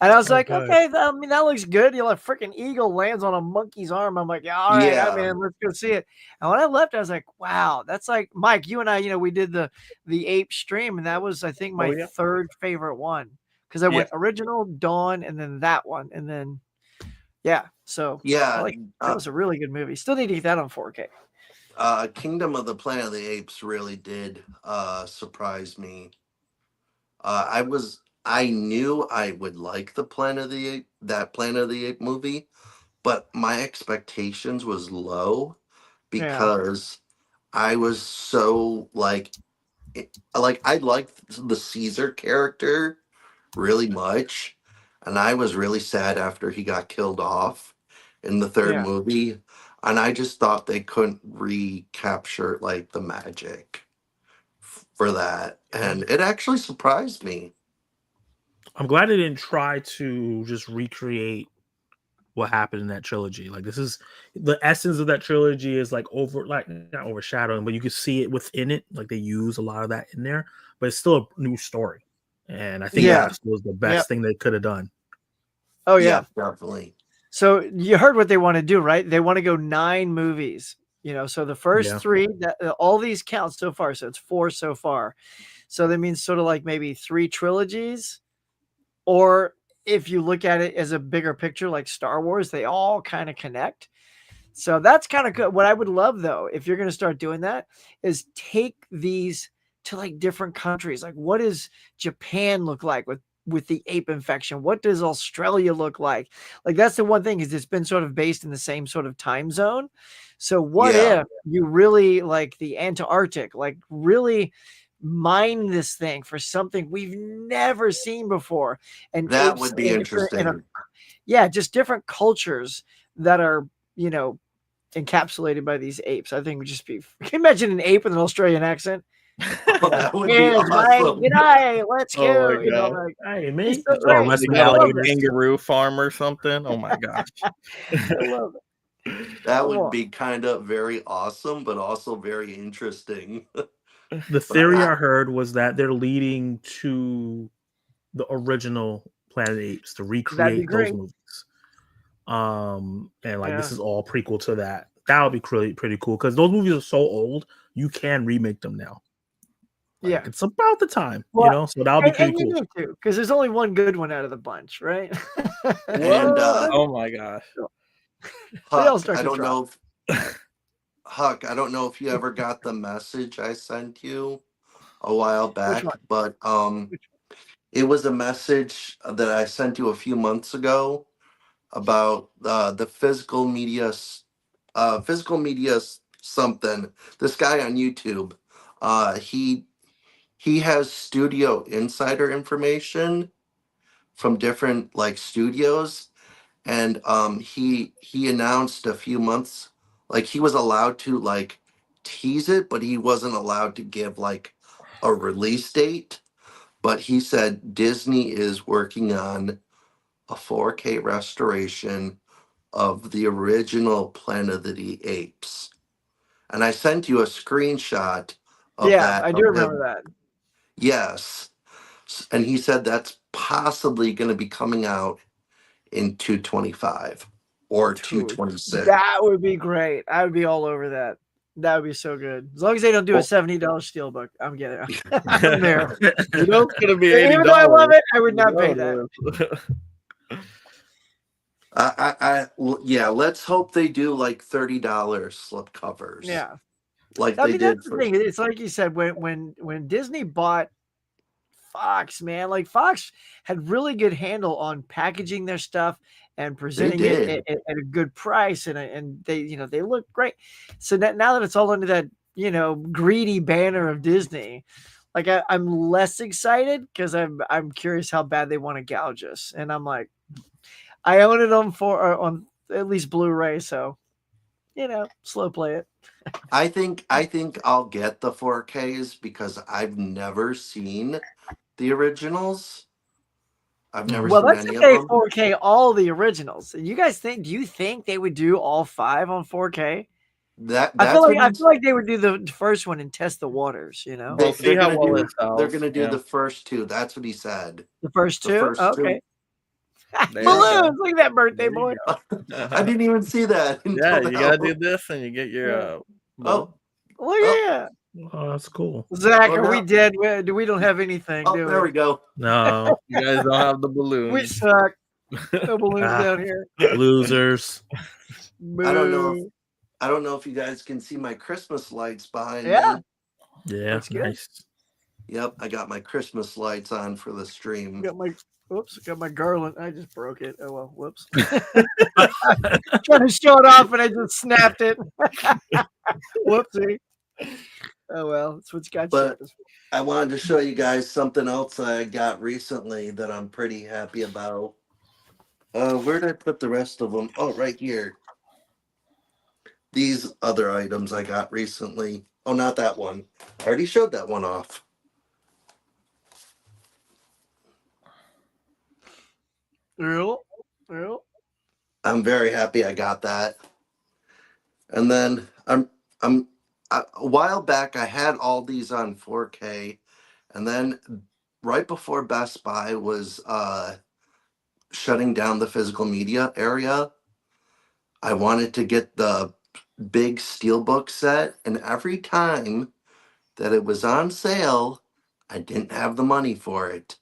And I was like, okay, that looks good. A freaking eagle lands on a monkey's arm. I'm like, yeah, all right, man, let's go see it. And when I left, I was like, wow, that's like, Mike, you and I, we did the ape stream, and that was, I think, my third favorite one, because I went original, Dawn, and then that one, and then so that was a really good movie. Still need to get that on 4K. Kingdom of the Planet of the Apes really did surprise me. I knew I would like the Planet of the Apes movie, but my expectations was low because I was so I liked the Caesar character really much, and I was really sad after he got killed off in the third movie. And I just thought they couldn't recapture the magic for that. And it actually surprised me. I'm glad they didn't try to just recreate what happened in that trilogy. Like this is the essence of that trilogy is like not overshadowing, but you can see it within it. Like they use a lot of that in there, but it's still a new story. And I think Yeah. that was the best thing they could have done. Oh yeah. Definitely. So you heard what they want to do, right? They want to go 9 movies. So the first 3, all these count so far. So it's 4 so far. So that means sort of like maybe 3 trilogies, or if you look at it as a bigger picture, like Star Wars, they all kind of connect. So that's kind of good. What I would love though, if you're going to start doing that, is take these to like different countries. Like what does Japan look like with the ape infection? What does Australia look like? Like that's the one thing, is it's been sort of based in the same sort of time zone. So what if you really like the Antarctic, like really mine this thing for something we've never seen before? And that would be interesting. Just different cultures that are, encapsulated by these apes. I think would just be, can you imagine an ape with an Australian accent? That would be awesome. G'day, let's go. Oh my God. Like, Hey, man. so Or great. West I got love like a this. kangaroo farm or something. Oh my gosh. I love it. That would be kind of very awesome, but also very interesting. The theory I heard was that they're leading to the original Planet of the Apes to recreate those movies. And like this is all prequel to that. That would be pretty cool because those movies are so old, you can remake them now. Like, it's about the time, so that would be pretty cool. You need to, because there's only one good one out of the bunch, right? And oh my gosh. Huck, I don't know Huck, I don't know if you ever got the message I sent you a while back, but it was a message that I sent you a few months ago about the physical media something. This guy on YouTube, he has studio insider information from different like studios, and he announced a few months, like he was allowed to like tease it, but he wasn't allowed to give like a release date. But he said Disney is working on a 4K restoration of the original Planet of the Apes. And I sent you a screenshot of that. I do remember that. Yes. And he said that's possibly going to be coming out in 225 or 226. That would be great. I would be all over that. That would be so good. As long as they don't do a $70 steelbook, I'm getting I'm there. You know it's gonna be $80. Even though I love it, I would not pay that. Let's hope they do like $30 slipcovers. Yeah. Like they did that's the thing. It's like you said, when Disney bought Fox, man, like Fox had really good handle on packaging their stuff and presenting it at a good price, and they they look great. So now that it's all under that greedy banner of Disney, like I'm less excited because I'm curious how bad they want to gouge us, and I'm like, I own it on at least Blu-ray, so slow play it. I think I'll get the 4Ks because I've never seen the originals. I've never seen any of them. 4K all the originals. Do you think they would do all 5 on 4K? I feel like they would do the first one and test the waters, We'll see how well it sells. They're gonna do the first 2. That's what he said. The first 2? Okay. Balloons! Look at that birthday boy. I didn't even see that. Yeah, you gotta do this and you get your look at Oh, that's cool. Zach, are we dead? We don't have anything. There we go. No, you guys don't have the balloons. We suck. No balloons down here. Losers. I don't know if you guys can see my Christmas lights behind me. Yeah, that's nice. Yep, I got my Christmas lights on for the stream. Got my garland. I just broke it. Oh well, whoops. Trying to show it off and I just snapped it. Whoopsie. Oh well, that's what's got you. I wanted to show you guys something else I got recently that I'm pretty happy about. Where did I put the rest of them? Oh, right here. These other items I got recently. Oh, not that one. I already showed that one off. I'm very happy I got that. And then I'm a while back I had all these on 4K, and then right before Best Buy was shutting down the physical media area, I wanted to get the big steelbook set, and every time that it was on sale, I didn't have the money for it.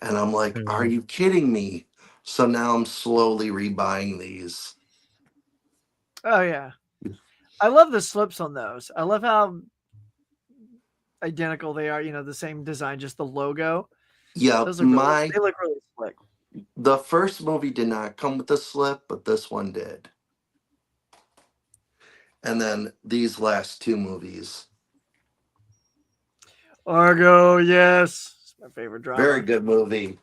And I'm like, are you kidding me? So now I'm slowly rebuying these. Oh yeah, I love the slips on those. I love how identical they are. You know, the same design, just the logo. Yeah, Those look really, they look really slick. the first movie did not come with a slip, but this one did. And then these last two movies. Argo, yes, it's my favorite drama. Very good movie.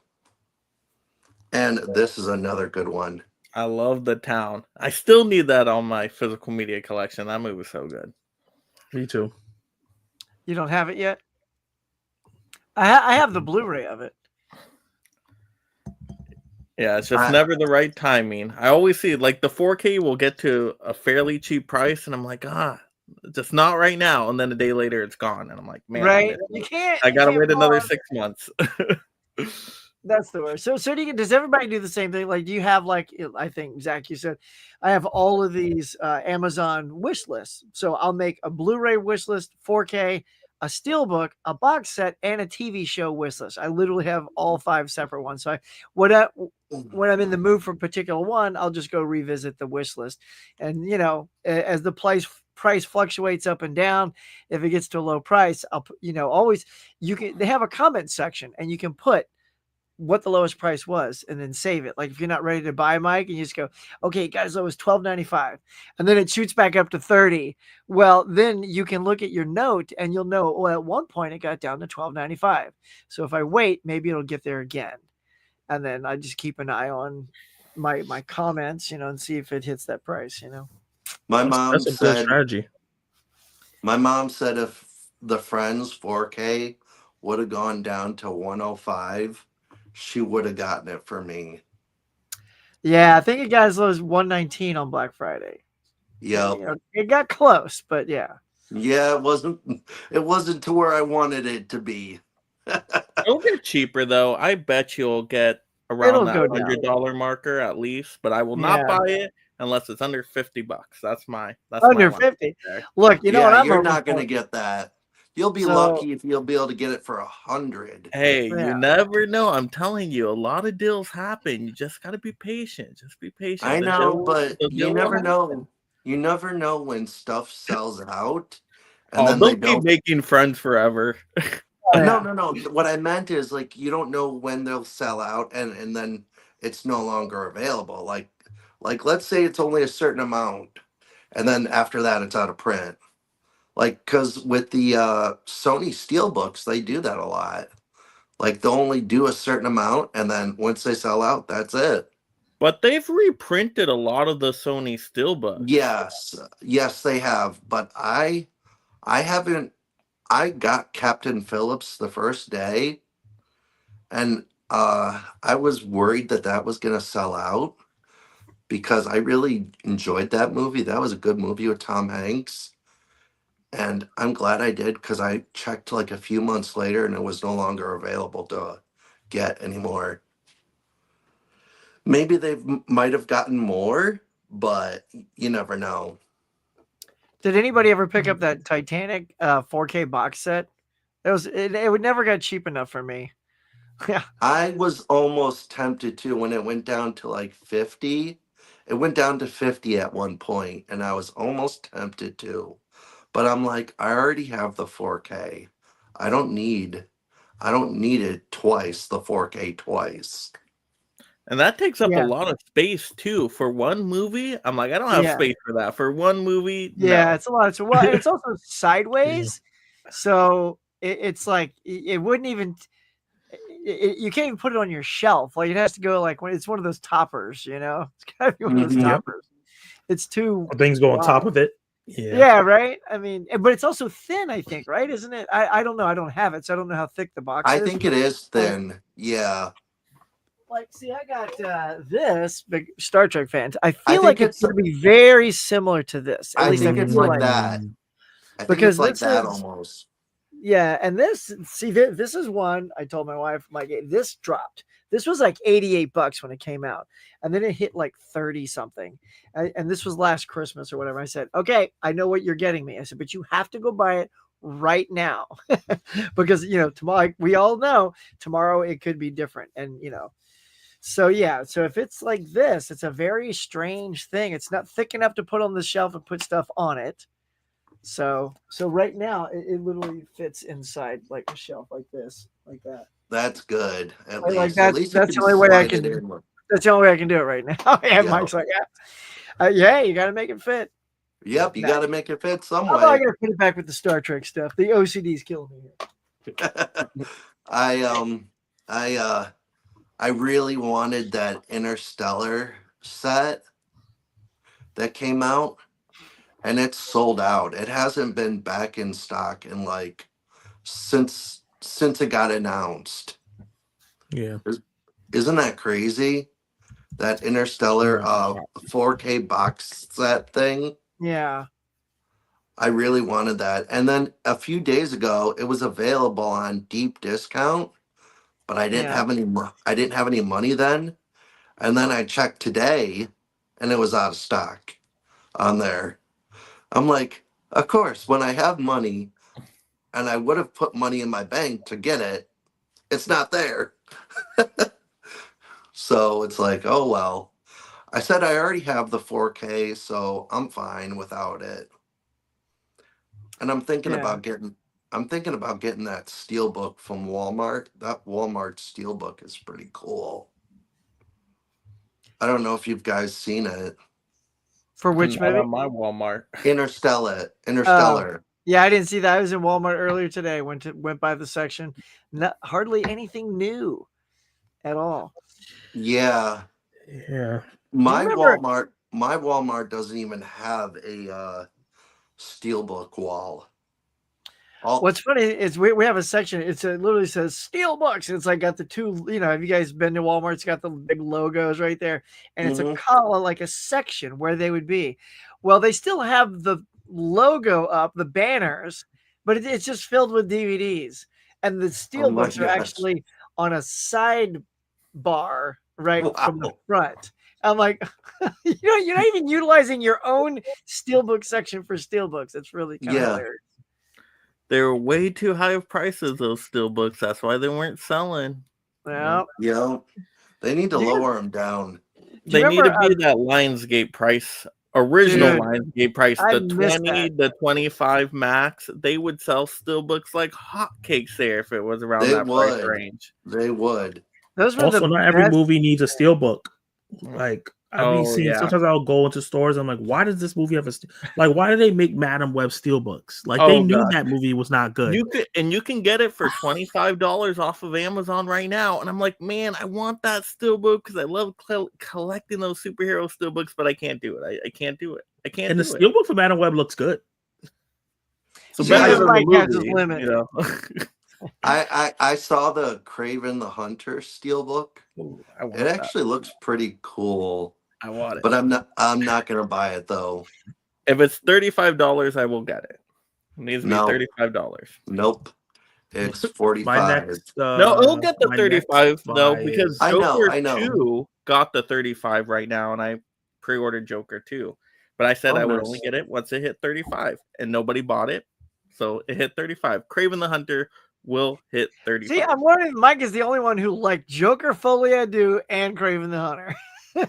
And this is another good one. I love The Town. I still need that on my physical media collection. That movie was so good. Me too. You don't have it yet? I have the Blu-ray of it. Yeah, it's just never the right timing. I always see like the 4K will get to a fairly cheap price, and I'm like, just not right now. And then a day later, it's gone, and I'm like, man, Right? You can't. I gotta wait another 6 months. That's the worst. So does everybody do the same thing? Like, do you have like, I think Zach, you said, I have all of these Amazon wish lists. So I'll make a Blu-ray wish list, 4K, a steelbook, a box set, and a TV show wish list. I literally have all 5 separate ones. So when I'm in the mood for a particular one, I'll just go revisit the wish list. And you know, as the price fluctuates up and down, if it gets to a low price, I'll always they have a comment section, and you can put what the lowest price was and then save it. Like if you're not ready to buy, Mike, and you just go, okay, guys, it was $12.95, and then it shoots back up to $30. Well, then you can look at your note and you'll know, well, at one point it got down to $12.95. So if I wait, maybe it'll get there again. And then I just keep an eye on my comments, and see if it hits that price, My mom That's a good strategy. My mom said if the Friends 4K would have gone down to 105, she would have gotten it for me. Yeah, I think it got as low as 119 on Black Friday. Yeah. It got close, but yeah. Yeah, it wasn't to where I wanted it to be. It'll get cheaper though. I bet you'll get around that $100 marker at least, but I will not buy it unless it's under $50. That's under 50. Look, you know what? You're not going to get that. You'll be lucky if you'll be able to get it for 100. Hey, you never know. I'm telling you, a lot of deals happen. You just got to be patient. Just be patient. I know, but you never know. You never know when stuff sells out. And then they'll be making friends forever. No. What I meant is like you don't know when they'll sell out, and then it's no longer available. Like let's say it's only a certain amount, and then after that it's out of print. Like, because with the Sony Steelbooks, they do that a lot. Like, they'll only do a certain amount, and then once they sell out, that's it. But they've reprinted a lot of the Sony Steelbooks. Yes, they have. But I haven't. I got Captain Phillips the first day, and I was worried that was going to sell out because I really enjoyed that movie. That was a good movie with Tom Hanks. And I'm glad I did because I checked like a few months later and it was no longer available to get anymore. Maybe they might have gotten more, but you never know. Did anybody ever pick up that Titanic 4K box set? It would never got cheap enough for me. Yeah, I was almost tempted to when it went down to like 50. It went down to 50 at one point, and I was almost tempted to. But I'm like, I already have the 4K. I don't need it twice, the 4K twice. And that takes up a lot of space too. For one movie, I'm like, I don't have space for that. For one movie, no. It's a lot. It's also sideways. So it's like, it wouldn't even, you can't even put it on your shelf. Like it has to go like when it's one of those toppers, It's gotta be one of those toppers. It's too things go on top of it. Yeah, right. I mean, but it's also thin, I think, right? Isn't it? I don't know. I don't have it, so I don't know how thick the box is. I think it is thin. Yeah. like, see, I got this big Star Trek fans. I feel think like it's it's- going to be very similar to this. At I least think I it's feel like that. I think Because it's like this that is- almost. Yeah, and this is one I told my wife, this dropped. This was like $88 when it came out, and then it hit like 30 something. And this was last Christmas or whatever. I said, okay, I know what you're getting me. I said, but you have to go buy it right now because tomorrow, we all know tomorrow it could be different, and so yeah. So if it's like this, it's a very strange thing. It's not thick enough to put on the shelf and put stuff on it. So right now it literally fits inside like a shelf like this, like that. That's good. At Like least. that- At least you that's can the only way I slide it can- in. That's the only way I can do it right now. And Yeah. Mike's like, yeah, you got to make it fit. Yep, you got to make it fit some How about I way. got to put it back with the Star Trek stuff? The OCD's killing me here. I really wanted that Interstellar set that came out, and it's sold out. It hasn't been back in stock in like since it got announced. Yeah. Isn't that crazy? That Interstellar 4K box set thing. Yeah. I really wanted that. And then a few days ago, it was available on deep discount, but I didn't Yeah. have any. I didn't have any money then. And then I checked today, and it was out of stock on there. I'm like, of course, when I have money, and I would have put money in my bank to get it, it's not there. So it's like, oh well. I said I already have the 4K, so I'm fine without it. And I'm thinking Yeah. about getting that Steelbook from Walmart. That Walmart Steelbook is pretty cool. I don't know if you've guys seen it. For which Not movie? on my Walmart. Interstellar. Yeah, I didn't see that. I was in Walmart earlier today. Went by the section. Hardly anything new at all. Yeah. Yeah. My remember- Walmart doesn't even have a Steelbook wall. What's funny is we have a section. It literally says Steelbooks. It's like got the two. Have you guys been to Walmart? It's got the big logos right there, and it's a Mhm. column, like a section where they would be. Well, they still have the logo up, the banners, but it's just filled with DVDs, and the Steelbooks are gosh. actually on a side bar right from the Wow. front. I'm like, you're not even utilizing your own Steelbook section for Steelbooks. It's really kind of Yeah. hilarious. They were way too high of prices, those steelbooks. That's why they weren't selling. Well, Yeah. They need to Do you- lower them down. They need remember, to be that Lionsgate price, original Dude, Lionsgate price, I the missed 20, the 25 max. They would sell steelbooks like hotcakes there if it was around They that price would. range. They would. those were Also, the not every best- movie needs a steelbook. Like I've Oh, seen yeah. sometimes I'll go into stores. I'm like, why does this movie have like? Why do they make Madam Web steelbooks? Like they Oh, knew God. that movie was not good. You can get it for $25 off of Amazon right now. And I'm like, man, I want that steelbook because I love collecting those superhero steelbooks, but I can't do it. I can't do it. I can't and the do it. steelbook for Madam Web looks good. So Yeah, better than Mike the has his movie, limit. you know? I saw the Craven the Hunter Steelbook. Ooh, I want It that. actually looks pretty cool. I want it. But I'm not gonna buy it though. If it's $35, I will get it. It needs to No. be $35. Nope. It's My 45. next, No, it'll get the my 35 next though, buy because is- I know, Joker I know. 2 got the 35 right now, and I pre-ordered Joker 2. But I said Oh, I would nice. only get it once it hit 35, and nobody bought it. So it hit 35. Craven the Hunter will hit 35. See, I'm wondering. Mike is the only one who liked Joker, Folie à Deux, and Craven the Hunter.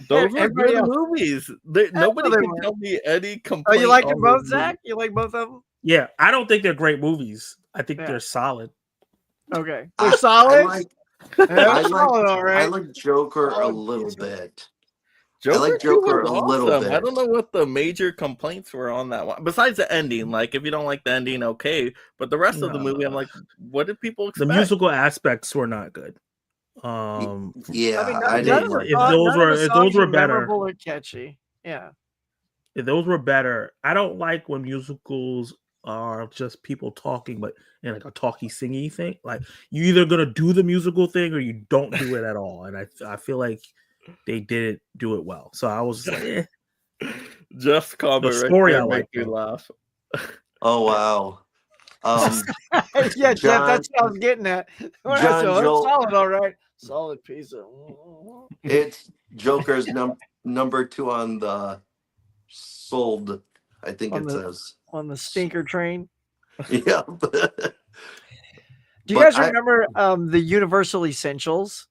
Those were Everybody good else- movies. Nobody they can were. tell me any Oh, complaint. you like on them both, those Zach? You like both of them? yeah, I don't think they're great movies. I think Yeah. they're solid. Okay, I- they're solid. I like They're I solid, all I right. like Joker a Solid little piece. bit. Joker, I like 2 Joker was a little awesome. I bit. don't know what the major complaints were on that one. Besides the ending, like if you don't like the ending, okay. But the rest of the movie, I'm like, what did people The expect? musical aspects were not good. Yeah, I mean, I none didn't of like the if songs- those none of were- the if those songs were are better. memorable or catchy. Yeah. If those were better, I don't like when musicals are just people talking, but in like a talky singy thing. Like you either gonna do the musical thing or you don't do it at all. And I feel like they didn't do it well. So I was just like, Just comment The right story there I make like, me though. laugh. Oh wow. Yeah, Jeff, John- that's what I was getting at. When I John said, "Oh, Joel- solid, all right, solid pizza." It's Joker's number 2 on the sold. I think On it the- says. On the stinker train. Yeah. Do you But guys remember the Universal Essentials?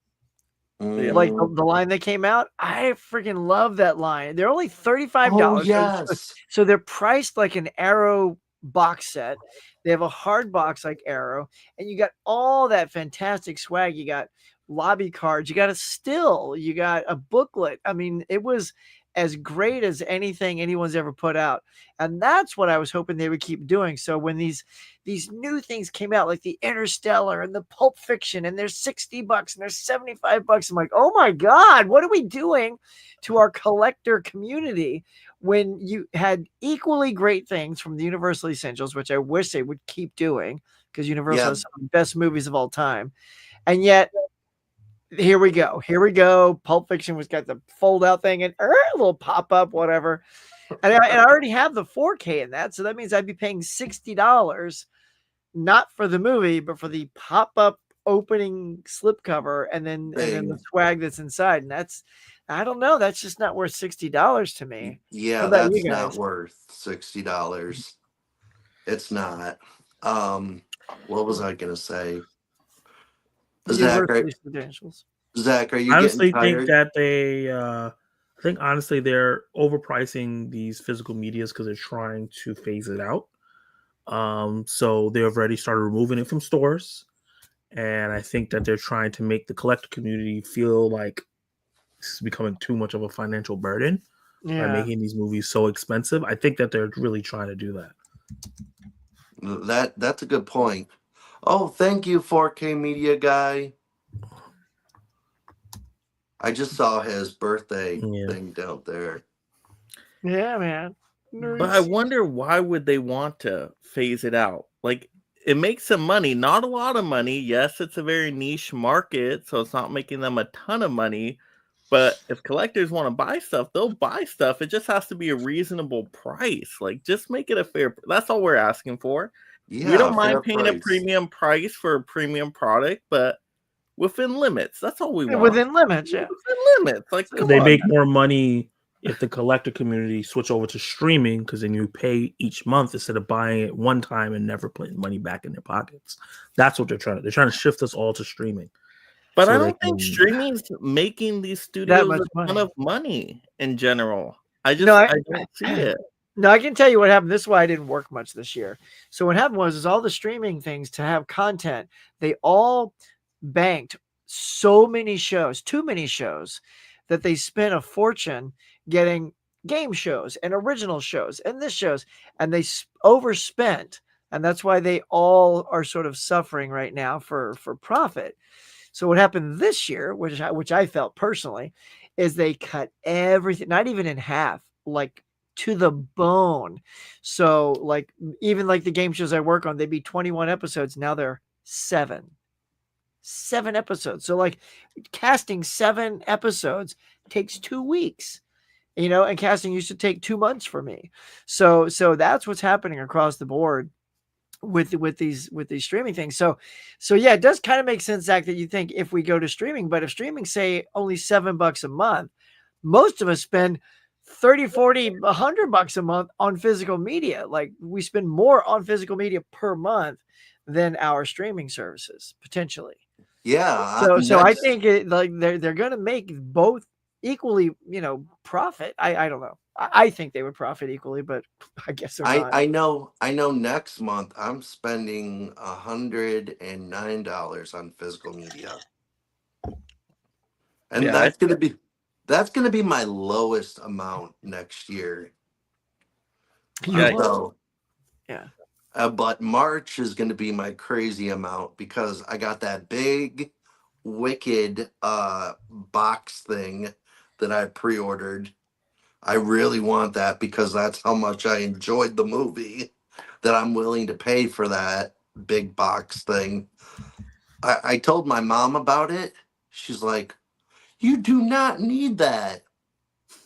Like Mm. the line that came out? I freaking love that line. They're only $35. Oh yes. So they're priced like an Arrow box set. They have a hard box like Arrow, and you got all that fantastic swag. You got lobby cards, you got a still, you got a booklet. I mean, it was as great as anything anyone's ever put out. And that's what I was hoping they would keep doing. So when these new things came out, like the Interstellar and the Pulp Fiction, and they're $60 and they're $75, I'm like, oh my God, what are we doing to our collector community? When you had equally great things from the Universal Essentials, which I wish they would keep doing, because Universal has some of the best movies of all time. And yet, here we go. Pulp Fiction was got the fold out thing and a little pop up, whatever. And I already have the 4K in that. So that means I'd be paying $60, not for the movie, but for the pop up opening slipcover and then the swag that's inside. And that's, I don't know. That's just not worth $60 to me. Yeah, How about you that's not guys? worth $60. It's not. What was I gonna say? Zach, are you I honestly getting think tired? that they I think honestly they're overpricing these physical medias because they're trying to phase it out. So they've already started removing it from stores. And I think that they're trying to make the collector community feel like this is becoming too much of a financial burden by making these movies so expensive. I think that they're really trying to do that. That's a good point. Oh, thank you, 4K Media Guy. I just saw his birthday thing down there. Yeah, man. But I wonder, why would they want to phase it out? Like, it makes some money, not a lot of money. Yes, it's a very niche market, so it's not making them a ton of money. But if collectors want to buy stuff, they'll buy stuff. It just has to be a reasonable price. Like, just make it a fair. That's all we're asking for. Yeah, we don't mind fair paying a price. premium price for a premium product, but within limits. That's all we want. Within limits, yeah. Within limits. Like, come They on. make more money if the collector community switch over to streaming, because then you pay each month instead of buying it one time and never putting money back in their pockets. That's what they're trying to. They're trying to shift us all to streaming. But so I they don't think can- streaming's making these studios much a ton money. of money in general. I No, I don't see it. No, I can tell you what happened. This is why I didn't work much this year. So what happened was all the streaming things to have content, they all banked so many shows, too many shows, that they spent a fortune getting game shows and original shows and this shows, and they overspent. And that's why they all are sort of suffering right now for profit. So what happened this year, which I felt personally, is they cut everything, not even in half, like to the bone. So like even like the game shows I work on, they'd be 21 episodes. Now they're 7 episodes. So like casting 7 episodes takes 2 weeks, and casting used to take 2 months for me. So that's what's happening across the board with these streaming things. So yeah, it does kind of make sense, Zach, that you think if we go to streaming, but if streaming say only $7 a month, most of us spend 30, 40, $100 a month on physical media. Like we spend more on physical media per month than our streaming services potentially. Yeah. So I think they're going to make both equally, profit. I don't know. I think they would profit equally, but I guess they're not. I know next month I'm spending $109 on physical media. And Yeah, that's gonna be my lowest amount next year. Yeah. So, Yeah. But March is gonna be my crazy amount because I got that big Wicked box thing that I pre-ordered. I really want that because that's how much I enjoyed the movie. that I'm willing to pay for that big box thing. I told my mom about it. She's like, "You do not need that."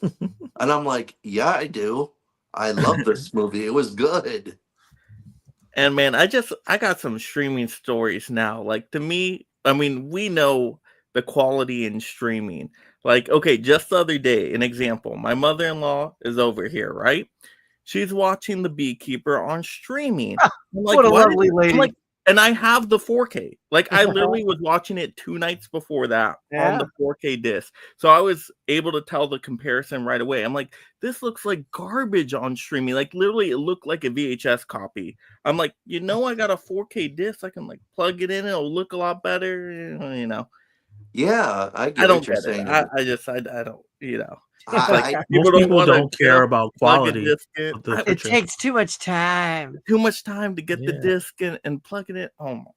And I'm like, "Yeah, I do. I love this movie. It was good." And man, I got some streaming stories now. Like to me, I mean, we know the quality in streaming. Like, okay, just the other day, an example. My mother-in-law is over here, right? She's watching The Beekeeper on streaming. I'm like, What a why lovely I'm lady. like, and I have the 4K. Like, I literally was watching it 2 nights before that on the 4K disc. So I was able to tell the comparison right away. I'm like, this looks like garbage on streaming. Like, literally, it looked like a VHS copy. I'm like, I got a 4K disc. I can like plug it in. It'll look a lot better. Yeah, I I get don't what you're get it. saying. I don't. It's like I people Most don't people want to don't care about plug a quality disc in. of the It picture. takes too much time. Too much time to get the Yeah. disc and plug it in. Oh my.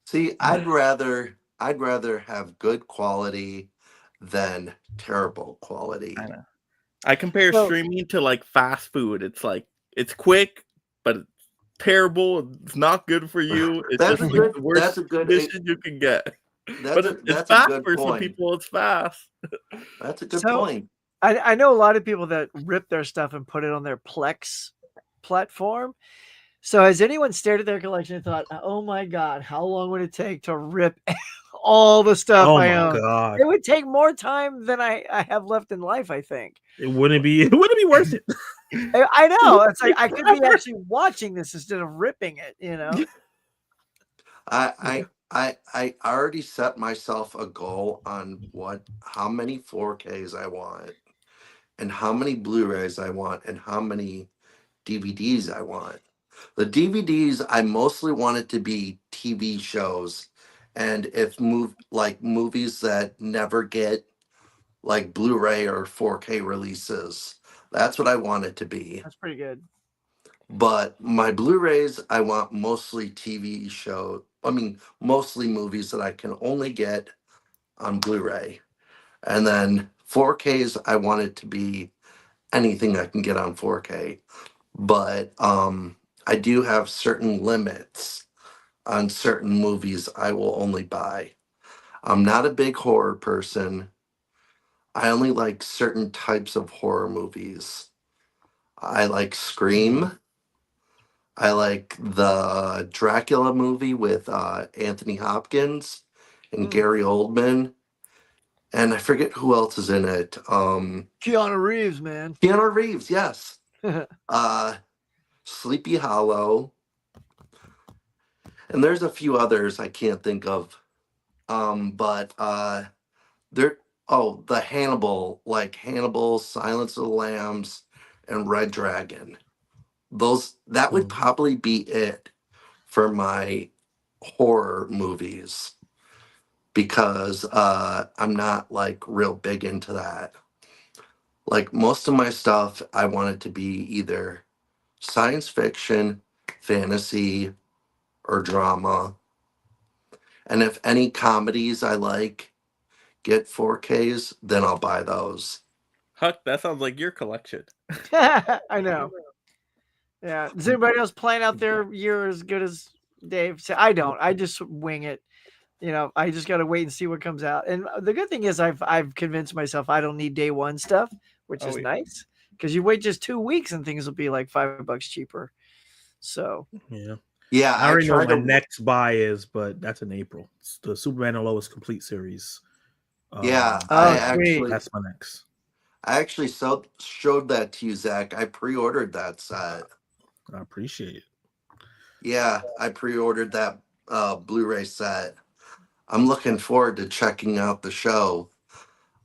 see. I'd rather have good quality than terrible quality. I know. I compare So- streaming to like fast food. It's like it's quick, but it's terrible. It's not good for you. It's That's just a like good- the worst that's a good- condition you can get. But it's That's a fast good for some point. people. It's fast. That's a good So- point. I know a lot of people that rip their stuff and put it on their Plex platform. So has anyone stared at their collection and thought, "Oh my God, how long would it take to rip all the stuff Oh I my own?" god! It would take more time than I have left in life, I think. It wouldn't be worth it. I know. It's like I could be actually watching this instead of ripping it, you know? I already set myself a goal on how many 4Ks I want, and how many Blu-rays I want, and how many DVDs I want. The DVDs, I mostly want it to be TV shows, and if movies that never get like Blu-ray or 4K releases. That's what I want it to be. That's pretty good. But my Blu-rays, I want mostly TV show. I mean, mostly movies that I can only get on Blu-ray. And then 4Ks, I want it to be anything I can get on 4K. But I do have certain limits on certain movies I will only buy. I'm not a big horror person. I only like certain types of horror movies. I like Scream. I like the Dracula movie with Anthony Hopkins and Gary Oldman. And I forget who else is in it. Keanu Reeves, man. Keanu Reeves, yes. Sleepy Hollow. And there's a few others I can't think of. But the Hannibal, like Hannibal, Silence of the Lambs, and Red Dragon. That would probably be it for my horror movies, because I'm not like real big into that. Like most of my stuff, I want it to be either science fiction, fantasy, or drama. And if any comedies I like get 4Ks, then I'll buy those. Huck, that sounds like your collection. I know. Yeah. Does anybody else plan out their year as good as Dave? I don't. I just wing it. You know, I just got to wait and see what comes out. And the good thing is I've convinced myself I don't need day one stuff, which is nice, because you wait just 2 weeks and things will be like $5 cheaper. So yeah, I already know what my next buy is, but that's in April. It's the Superman and Lois complete series. That's my next. I actually showed that to you, Zach. I pre-ordered that set. I appreciate it. Yeah, I pre-ordered that Blu-ray set. I'm looking forward to checking out the show.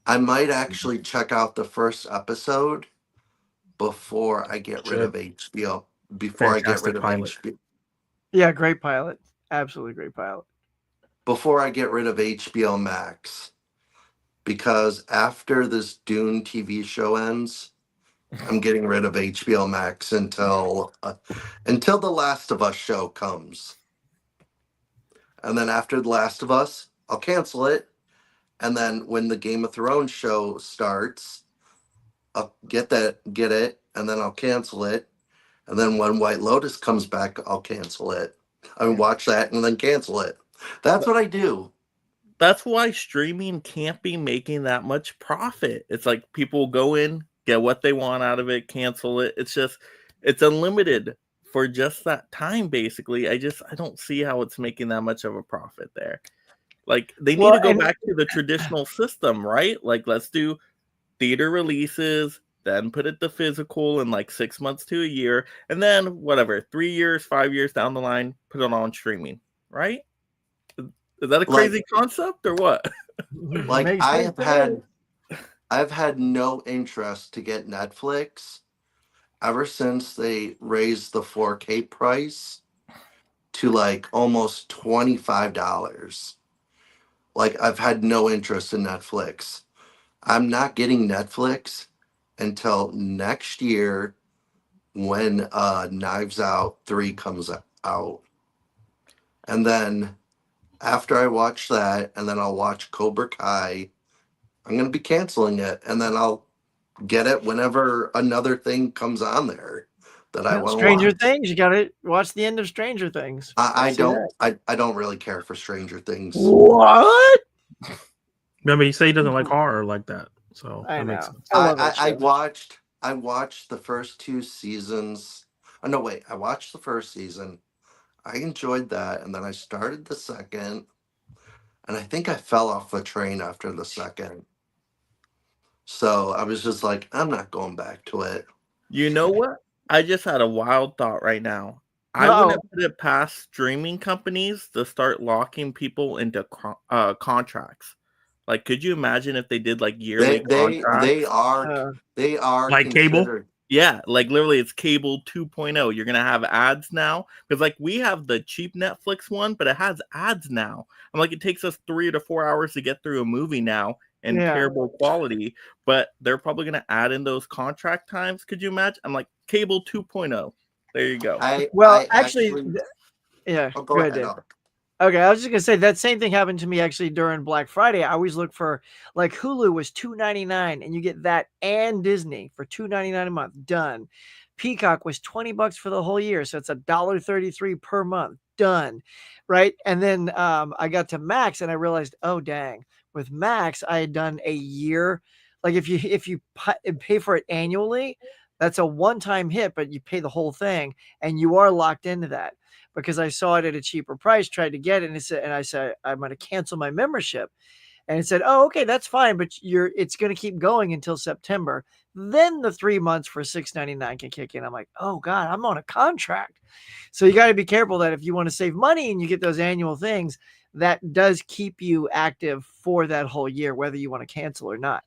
I might actually check out the first episode before I get rid of HBO. HBO. Yeah, great pilot. Absolutely great pilot. Before I get rid of HBO Max. Because after this Dune TV show ends, I'm getting rid of HBO Max until The Last of Us show comes. And then after The Last of Us, I'll cancel it. And then when the Game of Thrones show starts, I'll get it, and then I'll cancel it. And then when White Lotus comes back, I'll cancel it. I mean, watch that and then cancel it. That's what I do. That's why streaming can't be making that much profit. It's like people go in, get what they want out of it, cancel it. It's unlimited for just that time, basically. I don't see how it's making that much of a profit there. Like, they need to go back to the traditional system, right? Like, let's do theater releases, then put it to physical in like 6 months to a year, and then whatever, 3 years, 5 years down the line, put it on streaming, right? Is that a crazy concept or what? Like, I've had no interest to get Netflix ever since they raised the 4K price to like almost $25. Like, I've had no interest in Netflix. I'm not getting Netflix until next year when Knives Out 3 comes out. And then after I watch that, and then I'll watch Cobra Kai, I'm going to be canceling it. And then I'll get it whenever another thing comes on there that I want to watch. Stranger Things, you got to watch the end of Stranger Things. I don't really care for Stranger Things. What? Remember, you say he doesn't like horror like that. So I that know. makes sense. I watched the first 2 seasons. Oh, no, wait. I watched the first season. I enjoyed that, and then I started the second, and I think I fell off the train after the second. So I was just like, I'm not going back to it. You know what? I just had a wild thought right now. I wouldn't put it past streaming companies to start locking people into contracts. Like, could you imagine if they did like yearly contracts? They are like cable. Yeah, like literally it's cable 2.0. You're going to have ads now. Because like we have the cheap Netflix one, but it has ads now. I'm like, it takes us 3 to 4 hours to get through a movie now and terrible quality. But they're probably going to add in those contract times. Could you imagine? I'm like, cable 2.0. There you go. Go ahead, Dave. Doc. Okay, I was just gonna say that same thing happened to me actually during Black Friday. I always look for, like, Hulu was $2.99 and you get that and Disney for $2.99 a month. Done. Peacock was $20 for the whole year, so it's $1.33 per month. Done. Right. And then I got to Max and I realized, oh dang, with Max I had done a year. Like, if you pay for it annually, that's a one-time hit, but you pay the whole thing and you are locked into that. Because I saw it at a cheaper price, tried to get it, and I said, I'm going to cancel my membership. And it said, oh, okay, that's fine, but it's going to keep going until September. Then the 3 months for $6.99 can kick in. I'm like, oh God, I'm on a contract. So you got to be careful that if you want to save money and you get those annual things, that does keep you active for that whole year, whether you want to cancel or not.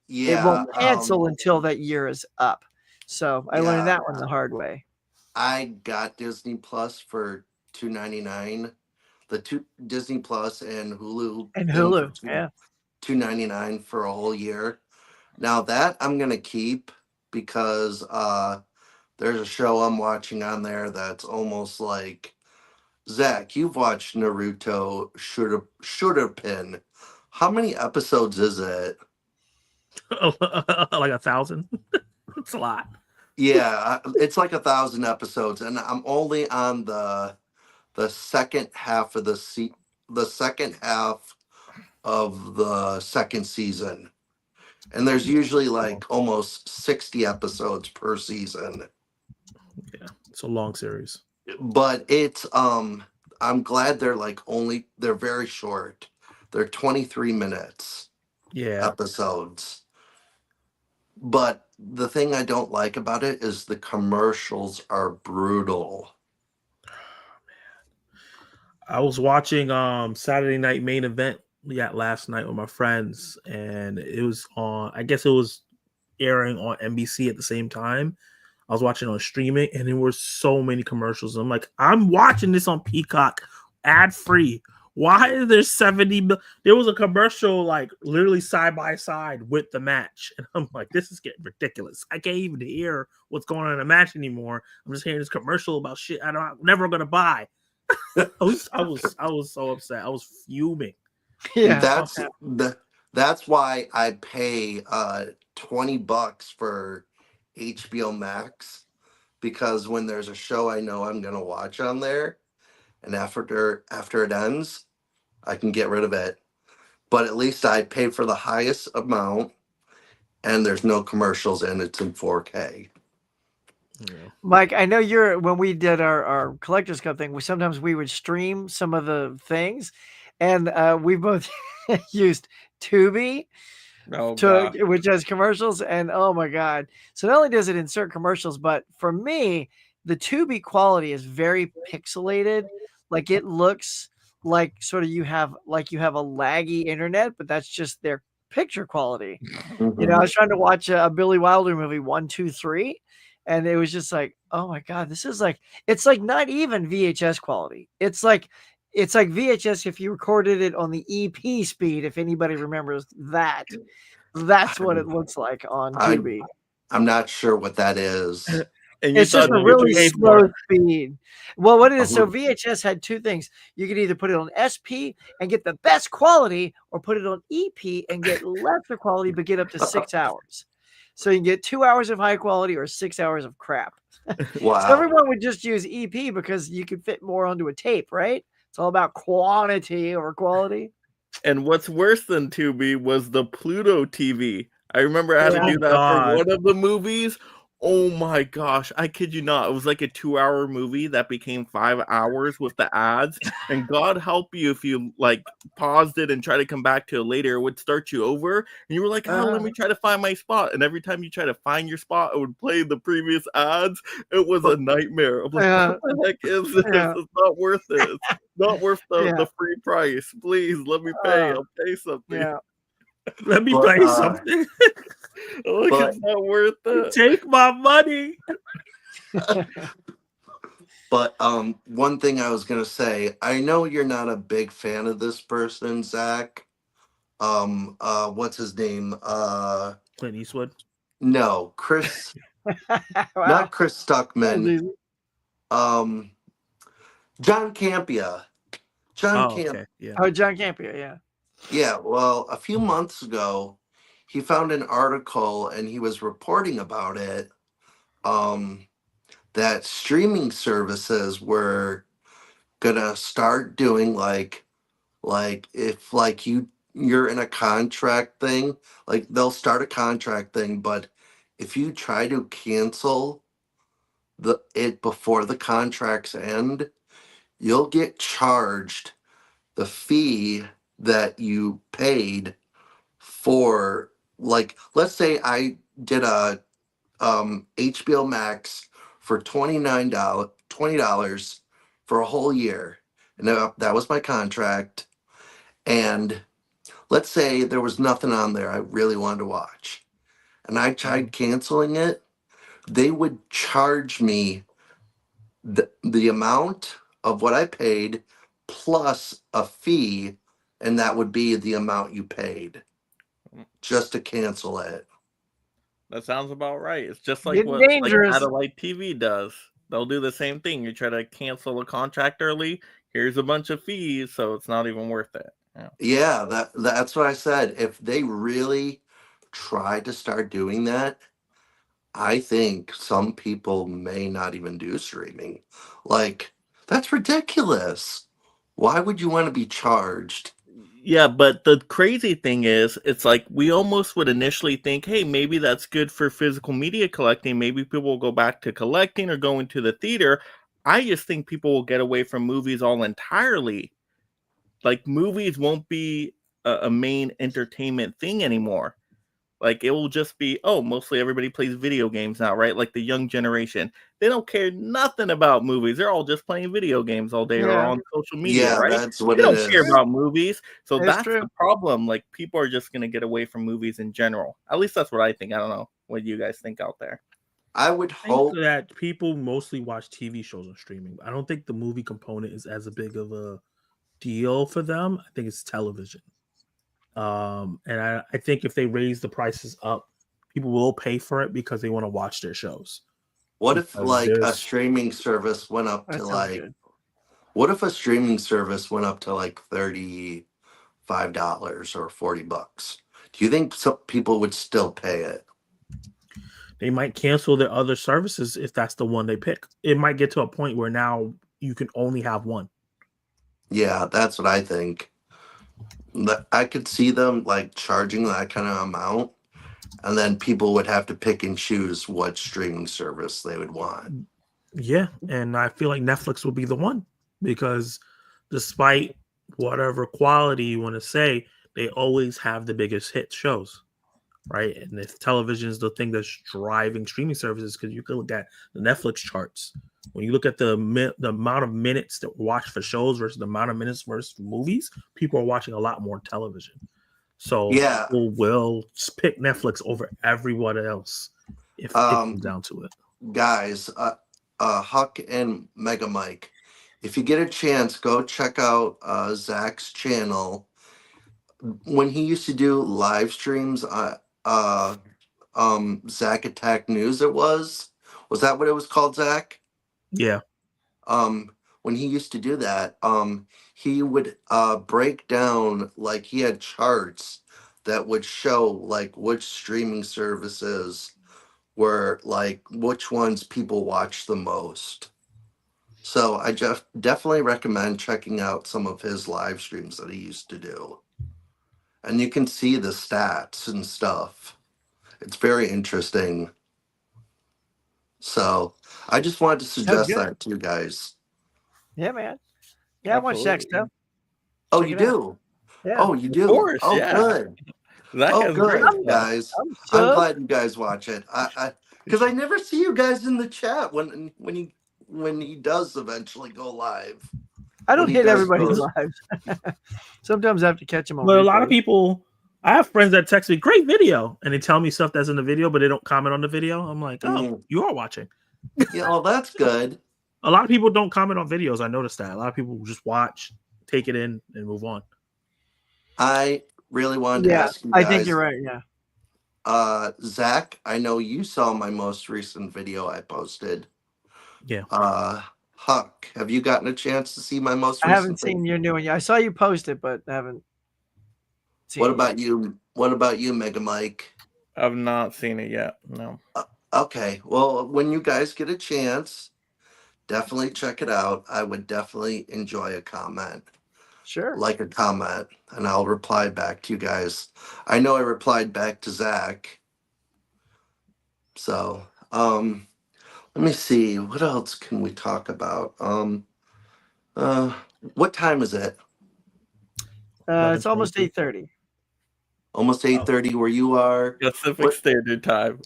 Yeah, it won't cancel until that year is up. So I learned that one the hard way. I got Disney Plus for $2.99. The two Disney Plus and Hulu. $2.99 for a whole year. Now that I'm gonna keep because there's a show I'm watching on there that's almost like Zach. You've watched Naruto Shooter-Pin. How many episodes is it? Like 1,000. It's a lot. Yeah, it's like 1,000 episodes, and I'm only on the second half of the second half of the second season, and there's usually like almost 60 episodes per season. Yeah, it's a long series, but it's I'm glad they're very short. They're 23 minutes. Episodes. But the thing I don't like about it is the commercials are brutal. Oh, man. I was watching Saturday Night Main Event last night with my friends, and it was on, I guess it was airing on NBC at the same time. I was watching on streaming, and there were so many commercials. I'm like, I'm watching this on Peacock ad free. Why is there 70? There was a commercial like literally side by side with the match, and I'm like, this is getting ridiculous. I can't even hear what's going on in the match anymore. I'm just hearing this commercial about shit I'm never gonna buy. I was so upset. I was fuming. Yeah, that's why I pay $20 for HBO Max, because when there's a show I know I'm gonna watch on there, and after it ends, I can get rid of it. But at least I paid for the highest amount, and there's no commercials, and it's in 4K. Yeah. Mike, I know when we did our collector's cup thing, sometimes we would stream some of the things, and we both used Tubi Oh god. which has commercials, and oh my god. So not only does it insert commercials, but for me, the Tubi quality is very pixelated. Like it looks like sort of you have a laggy internet, but that's just their picture quality. I was trying to watch a Billy Wilder movie 1, 2, 3, and it was just like, oh my god, this is like, it's like not even VHS quality. It's like VHS if you recorded it on the EP speed. If anybody remembers that, that's what it looks like on Tubi. I'm not sure what that is. And you It's just thought a you really paid slow for it. speed. Well, what it is, so VHS had two things. You could either put it on SP and get the best quality, or put it on EP and get lesser quality but get up to 6 hours. So you can get 2 hours of high quality or 6 hours of crap. Wow. So everyone would just use EP because you could fit more onto a tape, right? It's all about quantity over quality. And what's worse than Tubi was the Pluto TV. I remember I had to Yeah. do that God. for one of the movies. Oh my gosh, I kid you not. It was like a 2-hour movie that became 5 hours with the ads. And God help you if you like paused it and try to come back to it later, it would start you over. And you were like, let me try to find my spot. And every time you try to find your spot, it would play the previous ads. It was a nightmare. I'm like, what the heck is this? Yeah. It's not worth it. It's not worth Yeah. the free price. Please let me pay. I'll pay something. Yeah. Let me But, tell you something. Like, But- it's not worth it. Take my money. But one thing I was gonna say, I know you're not a big fan of this person, Zach. What's his name? Clint Eastwood. No, Chris, Wow. not Chris That was Stuckman. easy. John Campia. John Camp. Okay. Yeah. Oh, John Campia, yeah. Yeah, well, a few months ago, he found an article and he was reporting about it. That streaming services were gonna start doing like if like you're in a contract thing, like they'll start a contract thing, but if you try to cancel it before the contracts end, you'll get charged the fee that you paid for, like, let's say I did a HBO Max for $20 for a whole year, and that was my contract. And let's say there was nothing on there I really wanted to watch, and I tried canceling it. They would charge me the amount of what I paid plus a fee, and that would be the amount you paid just to cancel it. That sounds about right. It's just like Getting what like dangerous. satellite TV does. They'll do the same thing. You try to cancel a contract early, here's a bunch of fees, so it's not even worth it. Yeah. Yeah, that's what I said. If they really try to start doing that, I think some people may not even do streaming. Like, that's ridiculous. Why would you want to be charged? Yeah, but the crazy thing is, it's like we almost would initially think, hey, maybe that's good for physical media collecting. Maybe people will go back to collecting or going to the theater. I just think people will get away from movies all entirely. Like, movies won't be a main entertainment thing anymore. Like, it will just be, mostly everybody plays video games now, right? Like the young generation. They don't care nothing about movies. They're all just playing video games all day or Yeah. on social media, Yeah, right? that's what They it don't is. care about movies. So It's that's true. the problem. Like, people are just going to get away from movies in general. At least that's what I think. I don't know what you guys think out there. I would I hope. think that people mostly watch TV shows on streaming. I don't think the movie component is as big of a deal for them. I think it's television. And I think if they raise the prices up, people will pay for it because they want to watch their shows. What if Because like a there's- streaming service went up That to sounds like? good. What if a streaming service went up to like $35 or $40? Do you think some people would still pay it? they might cancel their other services if that's the one they pick. It might get to a point where now you can only have one. Yeah, that's what I think. I could see them like charging that kind of amount, and then people would have to pick and choose what streaming service they would want. Yeah, and I feel like Netflix will be the one because despite whatever quality you want to say, they always have the biggest hit shows, right? And if television is the thing that's driving streaming services, because you can look at the Netflix charts, when you look at the amount of minutes that watch for shows versus the amount of minutes versus movies, people are watching a lot more television. So Yeah. people will pick Netflix over everyone else if it comes down to it. Guys, Huck and Mega Mike, if you get a chance, go check out Zach's channel. When he used to do live streams, Zach Attack News, was that what it was called, Zach? Yeah. When he used to do that, he would break down, like he had charts that would show like which streaming services were like which ones people watch the most. So I just definitely recommend checking out some of his live streams that he used to do. And you can see the stats and stuff. It's very interesting. So I just wanted to suggest good. that to you guys. Yeah, man. Yeah, I watch Zach stuff. Oh, Check you it out. do? Yeah. Oh, you do? course, oh, yeah. good. That Oh, has good, great stuff. guys. I'm I'm sub. glad you guys watch it. Because I never see you guys in the chat when he does eventually go live. I don't when he hit does everybody's those. lives. Sometimes I have to catch them on. But a lot of replay. people, I have friends that text me, great video, and they tell me stuff that's in the video, but they don't comment on the video. I'm like, oh, Mhm. you are watching. Yeah, well, that's good. A lot of people don't comment on videos. I noticed that. A lot of people just watch, take it in, and move on. I really wanted to Yeah, ask you guys. I think you're right. Yeah. Zach, I know you saw my most recent video I posted. Yeah. Huck, have you gotten a chance to see my most I recent haven't seen video? your new one yet. I saw you post it, but I haven't seen What it about yet. you? What about you, Mega Mike? I've not seen it yet. No. Okay, well, when you guys get a chance, definitely check it out. I would definitely enjoy a comment, Sure. like a comment, and I'll reply back to you guys. I know I replied back to Zach. So, let me see. What else can we talk about? What time is it? It's almost 11:22. 8:30. Almost 8:30 where you are. Pacific What- Standard Time.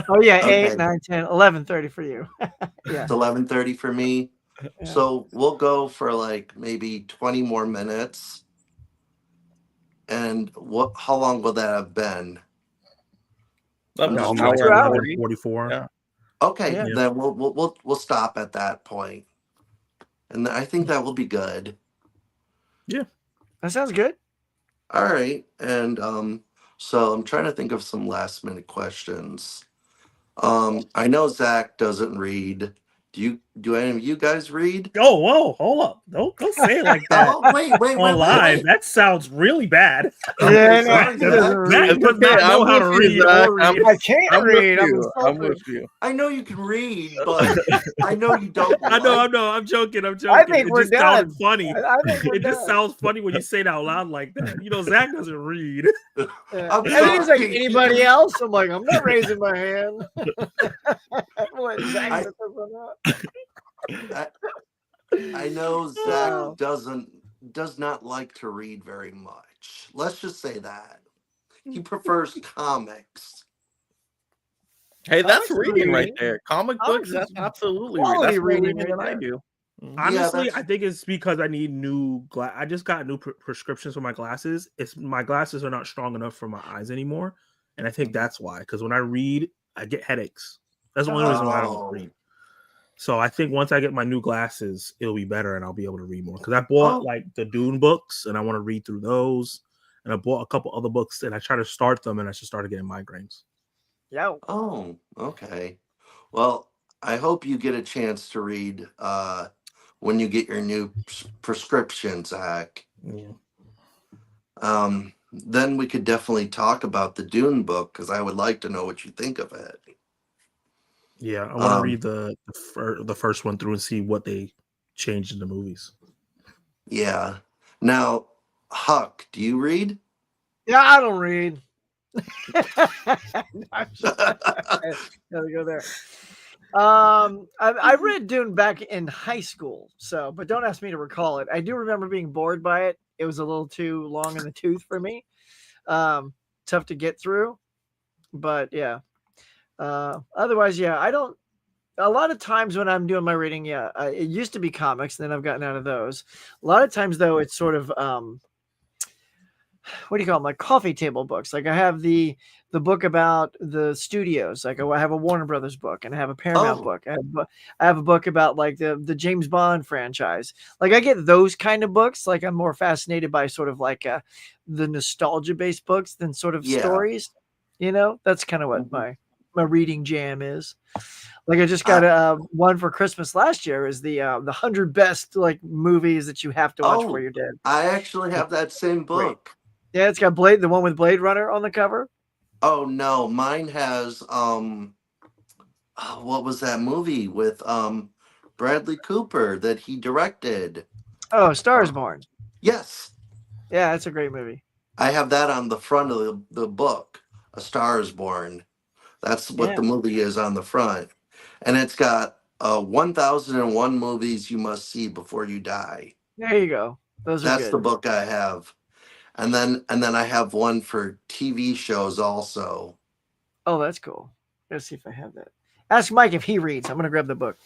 Oh yeah, Okay. 8, 9, 10, 11:30 for you. Yeah. It's 11:30 for me. Yeah. So we'll go for like maybe 20 more minutes. And how long will that have been? About No, an about hour 2 and hours. 40. 44. Yeah. Okay, Yeah. then we'll stop at that point. And I think that will be good. That sounds good. All right. And so I'm trying to think of some last minute questions. I know Zach doesn't read. Do any of you guys read? Oh, whoa, hold up. Don't say it like that. Oh, wait. On live. That sounds really bad. Okay, Yeah, sorry, no, he doesn't Zach. read. Zach does not know how to read or read. I can't I'm read. with I'm you. I'm insulted. with you. I know you can read, but I know you don't. I know. I'm joking. I think It we're just sounded done. funny. I think we're It just done. sounds funny when you say it out loud like that. You know, Zach doesn't read. Yeah. I'm I think it's like sorry. anybody else. I'm like, I'm not raising my hand. What, Zach I- said that? I know Zach Wow. does not like to read very much. Let's just say that. He prefers comics. Hey, that's Comics are reading right reading. there. Comic Comics books, that's is absolutely quality reading. That's more reading reading than right I there. do. Mhm. Honestly, that's- I think it's because I need new glass. I just got new prescriptions for my glasses. It's my glasses are not strong enough for my eyes anymore, and I think that's why. Because when I read, I get headaches. That's the only reason why I Oh. don't read. So I think once I get my new glasses, it'll be better, and I'll be able to read more. Because I bought Oh. like the Dune books, and I want to read through those. And I bought a couple other books, and I try to start them, and I just started getting migraines. Yeah. Oh, okay. Well, I hope you get a chance to read when you get your new prescription, Zach. Yeah. Then we could definitely talk about the Dune book because I would like to know what you think of it. Yeah, I want to Um, read the first one through and see what they changed in the movies. yeah. Now, Huck, do you read? Yeah, I don't read. I'm just- Gotta go there. I read Dune back in high school, so but don't ask me to recall it. I do remember being bored by it. It was a little too long in the tooth for me. Tough to get through, but yeah. Otherwise, yeah, I don't. A lot of times when I'm doing my reading, yeah, it used to be comics, and then I've gotten out of those. A lot of times, though, it's sort of what do you call them, like coffee table books. Like I have the book about the studios. Like I have a Warner Brothers book, and I have a Paramount Oh, book. I have a book about like the James Bond franchise. Like I get those kind of books. Like I'm more fascinated by sort of like the nostalgia based books than sort of yeah. stories. That's kind of what Mhm. my reading jam is. Like I just got I, one for Christmas last year. Is the 100 best like movies that you have to watch before oh, you're dead. I actually have that same Great. book. Yeah, it's got the one with Blade Runner on the cover. Oh no, mine has what was that movie with Bradley Cooper that he directed? Oh, Stars Uh, Born. yes, Yeah, it's a great movie. I have that on the front of the book. A Star is Born. That's what Yeah, the movie is on the front, and it's got 1001 movies you must see before you die. there you go. Those are That's the good. book I have, and then I have one for TV shows also. Oh, that's cool. Let's see if I have that. Ask Mike if he reads. I'm gonna grab the book.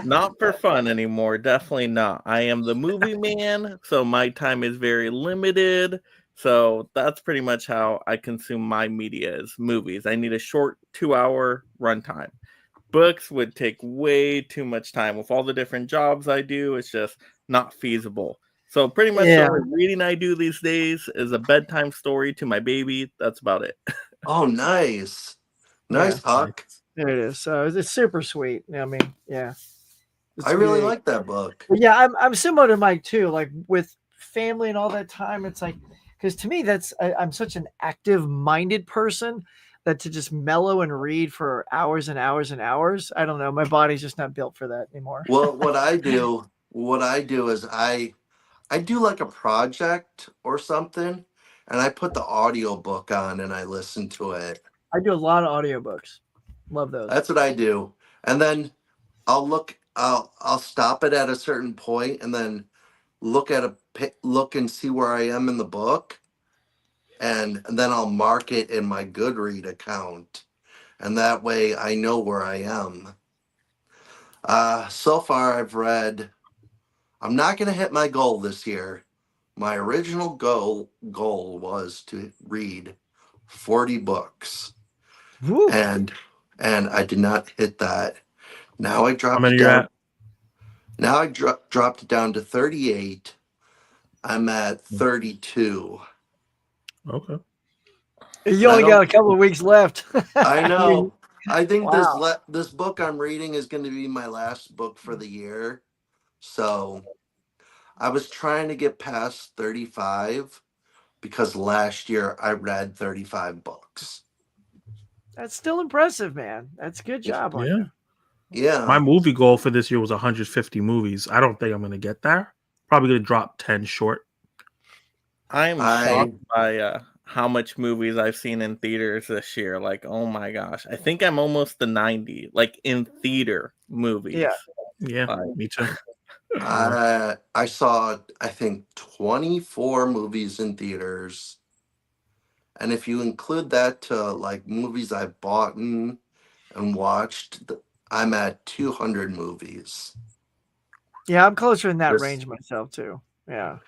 Not for fun anymore. Definitely not. I am the movie man, so my time is very limited. So that's pretty much how I consume my media is movies. I need a short 2-hour runtime. Books would take way too much time. With all the different jobs I do, it's just not feasible. So pretty much the Yeah, only reading I do these days is a bedtime story to my baby. That's about it. Oh, nice, yeah. nice, Huck. There it is. So it's super sweet. I mean, yeah, I it's really great. like that book. But yeah, I'm similar to Mike too. Like with family and all that time, it's like because to me I'm such an active minded person that to just mellow and read for hours and hours and hours. I don't know. My body's just not built for that anymore. Well, what I do is I do like a project or something, and I put the audio book on and I listen to it. I do a lot of audiobooks. Love those. That's what I do. And then I'll stop it at a certain point and then look and see where I am in the book, and then I'll mark it in my Goodread account. And that way I know where I am. So far I'm not going to hit my goal this year. My original goal was to read 40 books, Woo. and I did not hit that. Now I How dropped it many you're down. at? Now I dropped it down to 38. I'm at 32. Okay. You only I got don't. a couple of weeks left. I know. I think Wow. this book I'm reading is going to be my last book for the year. So I was trying to get past 35 because last year I read 35 books. That's still impressive, man. That's a good job on Yeah. you. My Yeah. movie goal for this year was 150 movies. I don't think I'm gonna get there. Probably gonna drop 10 short. I'm I shocked by how much movies I've seen in theaters this year. Like, oh my gosh, I think I'm almost to 90, like in theater movies. Yeah. Yeah, Like, me too. I saw I think 24 movies in theaters. And if you include that to like movies I've bought and watched, I'm at 200 movies. Yeah, I'm closer in that This, range myself too. Yeah.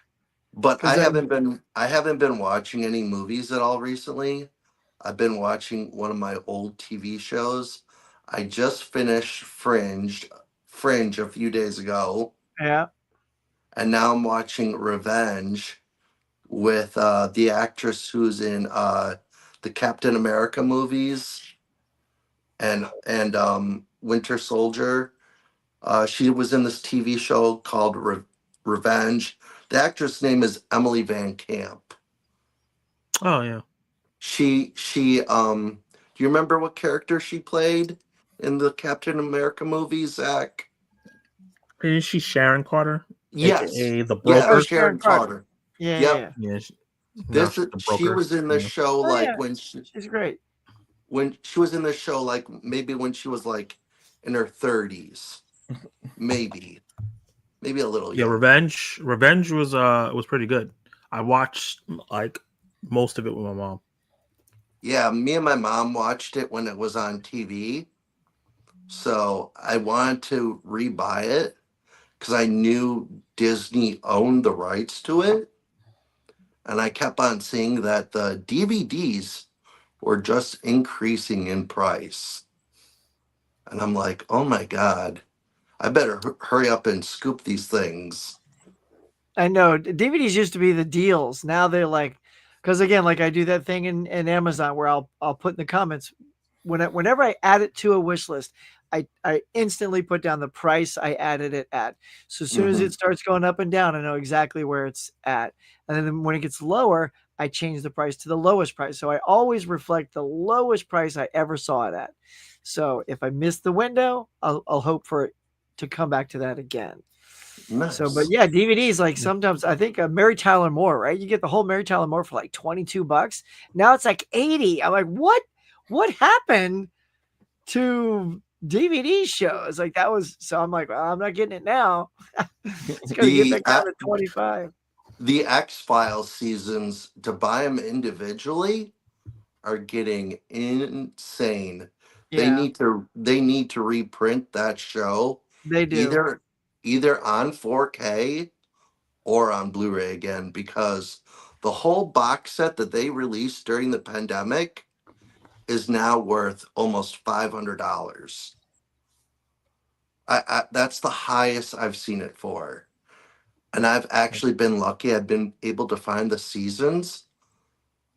but Because I haven't been watching any movies at all recently. I've been watching one of my old TV shows. I just finished Fringe a few days ago, yeah. and now I'm watching Revenge with the actress who's in the Captain America movies and Winter Soldier. She was in this TV show called Revenge. The actress name is Emily Van Camp. Oh yeah. She do you remember what character she played in the Captain America movie, Zach? Isn't she Sharon Carter? Yes. AKA the Yeah, broker. Sharon Carter. Yeah, Yep. yeah. Yeah. This the she broker. was in the Yeah. show Oh, like yeah. She's great. when she was in the show like maybe when she was like in her 30s. Maybe a little Yeah, younger. Revenge was pretty good. I watched like most of it with my mom. Yeah, me and my mom watched it when it was on TV. So I wanted to rebuy it because I knew Disney owned the rights to it. And I kept on seeing that the DVDs were just increasing in price. And I'm like, oh my God, I better hurry up and scoop these things. I know DVDs used to be the deals. Now they're like, because again, like I do that thing in Amazon where I'll put in the comments whenever I add it to a wish list, I instantly put down the price I added it at. So as soon as it starts going up and down, I know exactly where it's at. And then when it gets lower, I change the price to the lowest price. So I always reflect the lowest price I ever saw it at. So if I miss the window, I'll hope for it to come back to that again. Nice. So, but yeah, DVDs, like sometimes I think Mary Tyler Moore, right? You get the whole Mary Tyler Moore for like $22. Now it's like 80. I'm like, what happened to DVD shows? Like that was, so I'm like, well, I'm not getting it now. It's going to get back down to 25. The X-Files seasons, to buy them individually, are getting insane. Yeah, They need to reprint that show they do. either on 4K or on Blu-ray again, because the whole box set that they released during the pandemic is now worth almost $500. That's the highest I've seen it for. And I've actually been lucky. I've been able to find the seasons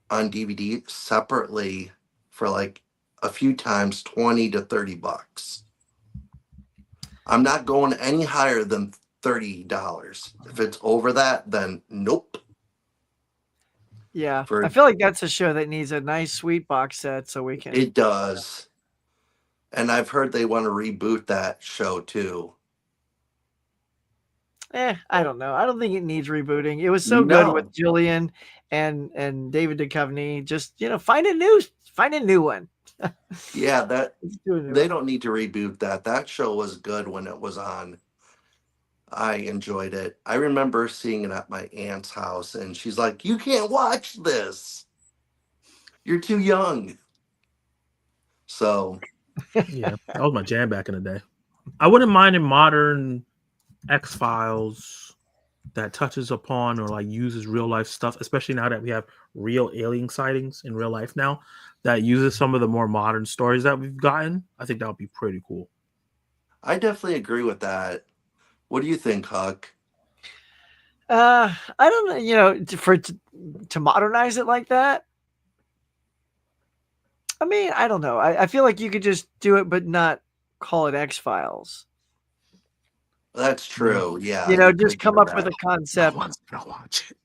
on DVD separately for like a few times $20 to $30. I'm not going any higher than $30. If it's over that, then nope. Yeah, I feel like that's a show that needs a nice sweet box set so we can. It does. And I've heard they want to reboot that show too. I don't know. I don't think it needs rebooting. It was so good with Jillian and David Duchovny. Just find a new one. Yeah, they don't need to reboot that. That show was good when it was on. I enjoyed it. I remember seeing it at my aunt's house, and she's like, "You can't watch this. You're too young." So, yeah, that was my jam back in the day. I wouldn't mind a modern X-Files that touches upon or like uses real life stuff, especially now that we have real alien sightings in real life now, that uses some of the more modern stories that we've gotten. I think that would be pretty cool. I definitely agree with that. What do you think, Huck? I don't know, to modernize it like that. I mean, I don't know. I feel like you could just do it, but not call it X-Files. That's true. Yeah. Just come up with a concept. No one's gonna watch it.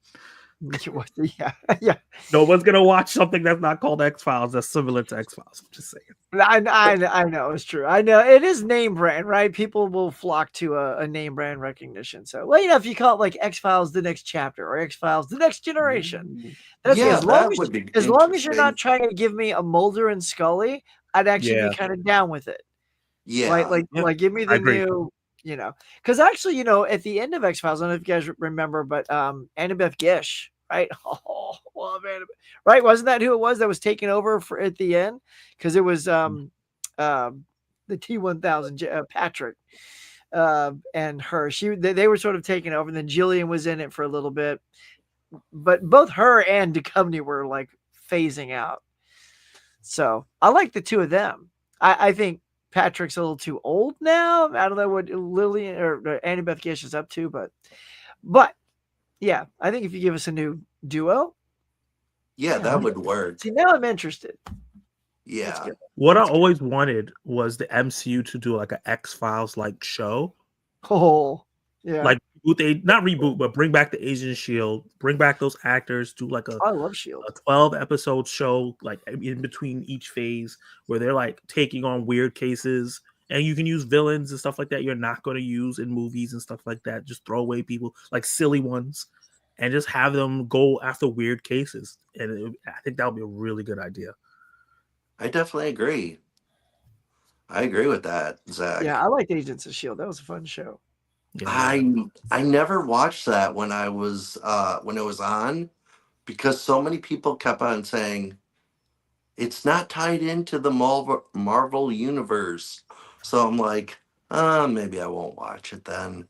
Yeah. No one's gonna watch something that's not called X-Files that's similar to X-Files. I'm just saying. I know it's true. I know it is name brand, right? People will flock to a name brand recognition. So, well, if you call it like X-Files the next chapter or X-Files the next generation, that's as long as you're not trying to give me a Mulder and Scully, I'd actually be kind of down with it. Yeah, like give me the new. Because actually, at the end of X-Files, I don't know if you guys remember, but Annabeth Gish, right? Oh, love Annabeth. Right? Wasn't that who it was that was taking over at the end? Because it was the T-1000, Patrick, and her. They were sort of taking over, and then Jillian was in it for a little bit. But both her and Duchovny were like phasing out. So I like the two of them. I think Patrick's a little too old now. I don't know what Lillian or Annabeth Gish is up to, but yeah, I think if you give us a new duo, that would work. See, now I'm interested. Yeah. What I always wanted was the MCU to do like an X-Files like show. Oh, Yeah. Like not reboot, but bring back the Agent Shield, bring back those actors, do like I love Shield. a 12 episode show, like in between each phase, where they're like taking on weird cases, and you can use villains and stuff like that you're not going to use in movies and stuff like that. Just throw away people, like silly ones, and just have them go after weird cases. And I think that would be a really good idea. I definitely agree. I agree with that, Zach. Yeah, I liked Agents of Shield. That was a fun show. Yeah. I never watched that when it was on, because so many people kept on saying it's not tied into the Marvel universe. So I'm like, maybe I won't watch it then.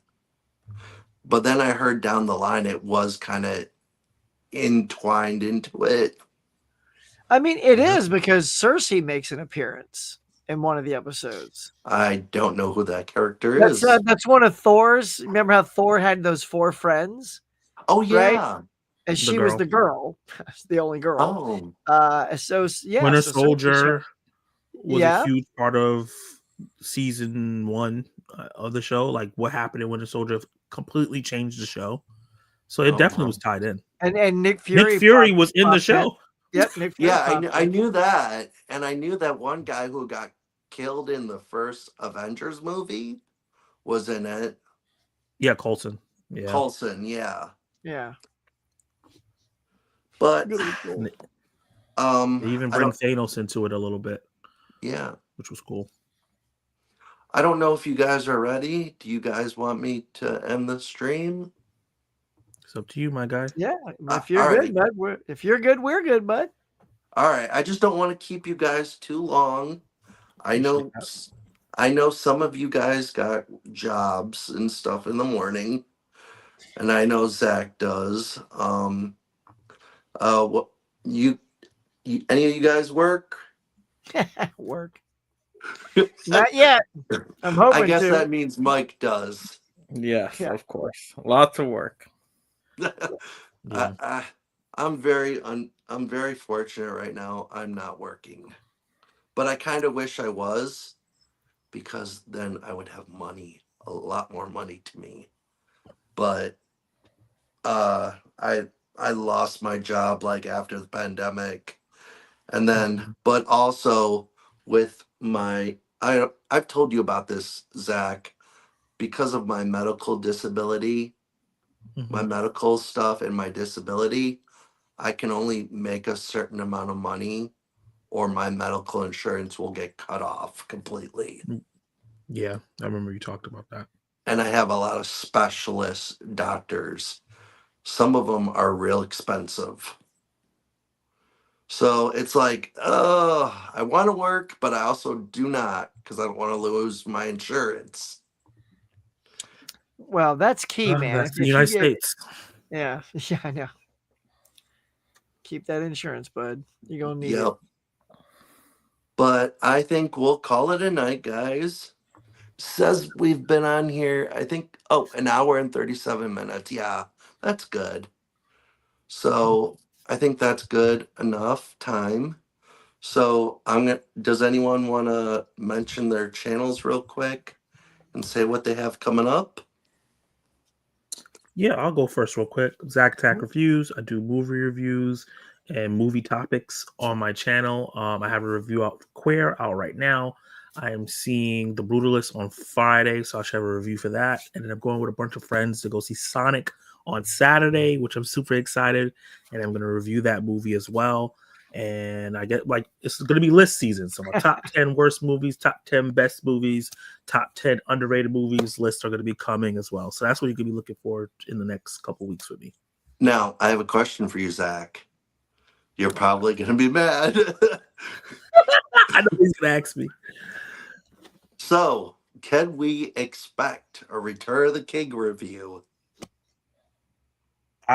But then I heard down the line it was kind of entwined into it. I mean, it is because Cersei makes an appearance in one of the episodes. I don't know who that character is. That's one of Thor's. Remember how Thor had those 4 friends? Oh yeah. And she was the girl, the only girl. Oh. So yeah, Winter so Soldier was Yeah. a huge part of season 1 of the show. Like what happened in Winter Soldier completely changed the show. So it definitely was tied in. And Nick Fury. Nick Fury was in the show. Yep. Nick Fury Yeah, I knew that, and I knew that one guy who got killed in the first Avengers movie was in it. Yeah, Coulson. Yeah. Coulson, yeah. Yeah. But They even I bring don't- Thanos into it a little bit, yeah. which was cool. I don't know if you guys are ready. Do you guys want me to end the stream? It's up to you, my guy. Yeah. If you're alrighty. good, bud. If you're good, we're good, bud. All right. I just don't want to keep you guys too long. I know some of you guys got jobs and stuff in the morning, and I know Zach does. What you any of you guys work? Work. Not yet. I'm hoping I guess to. that means Mike does. Yes, Yeah. of course. Lots of work. Yeah. I'm very fortunate right now. I'm not working, but I kind of wish I was, because then I would have money, a lot more money to me. But I lost my job like after the pandemic, and then but also with I've told you about this, Zach, because of my medical disability. My medical stuff and my disability, I can only make a certain amount of money or my medical insurance will get cut off completely. Yeah, I remember you talked about that. And I have a lot of specialist doctors. Some of them are real expensive. So it's like, I want to work, but I also do not, because I don't want to lose my insurance. Well, that's key, man. That's If the you United get- States. Yeah. Yeah, I know. Keep that insurance, bud. You're going to need Yep. But I think we'll call it a night, guys. Says we've been on here, I think, an hour and 37 minutes. Yeah, that's good. So I think that's good enough time. So does anyone want to mention their channels real quick and say what they have coming up? Yeah, I'll go first real quick. Zach Tack Reviews. I do movie reviews and movie topics on my channel. I have a review out for Queer out right now. I am seeing The Brutalist on Friday, so I should have a review for that. And then I'm going with a bunch of friends to go see Sonic on Saturday, which I'm super excited. And I'm going to review that movie as well. And I get it's going to be list season. So my top 10 worst movies, top 10 best movies, top 10 underrated movies lists are going to be coming as well. So that's what you can be looking for in the next couple weeks with me. Now, I have a question for you, Zach. You're probably going to be mad. I know he's going to ask me. So, can we expect a Return of the King review?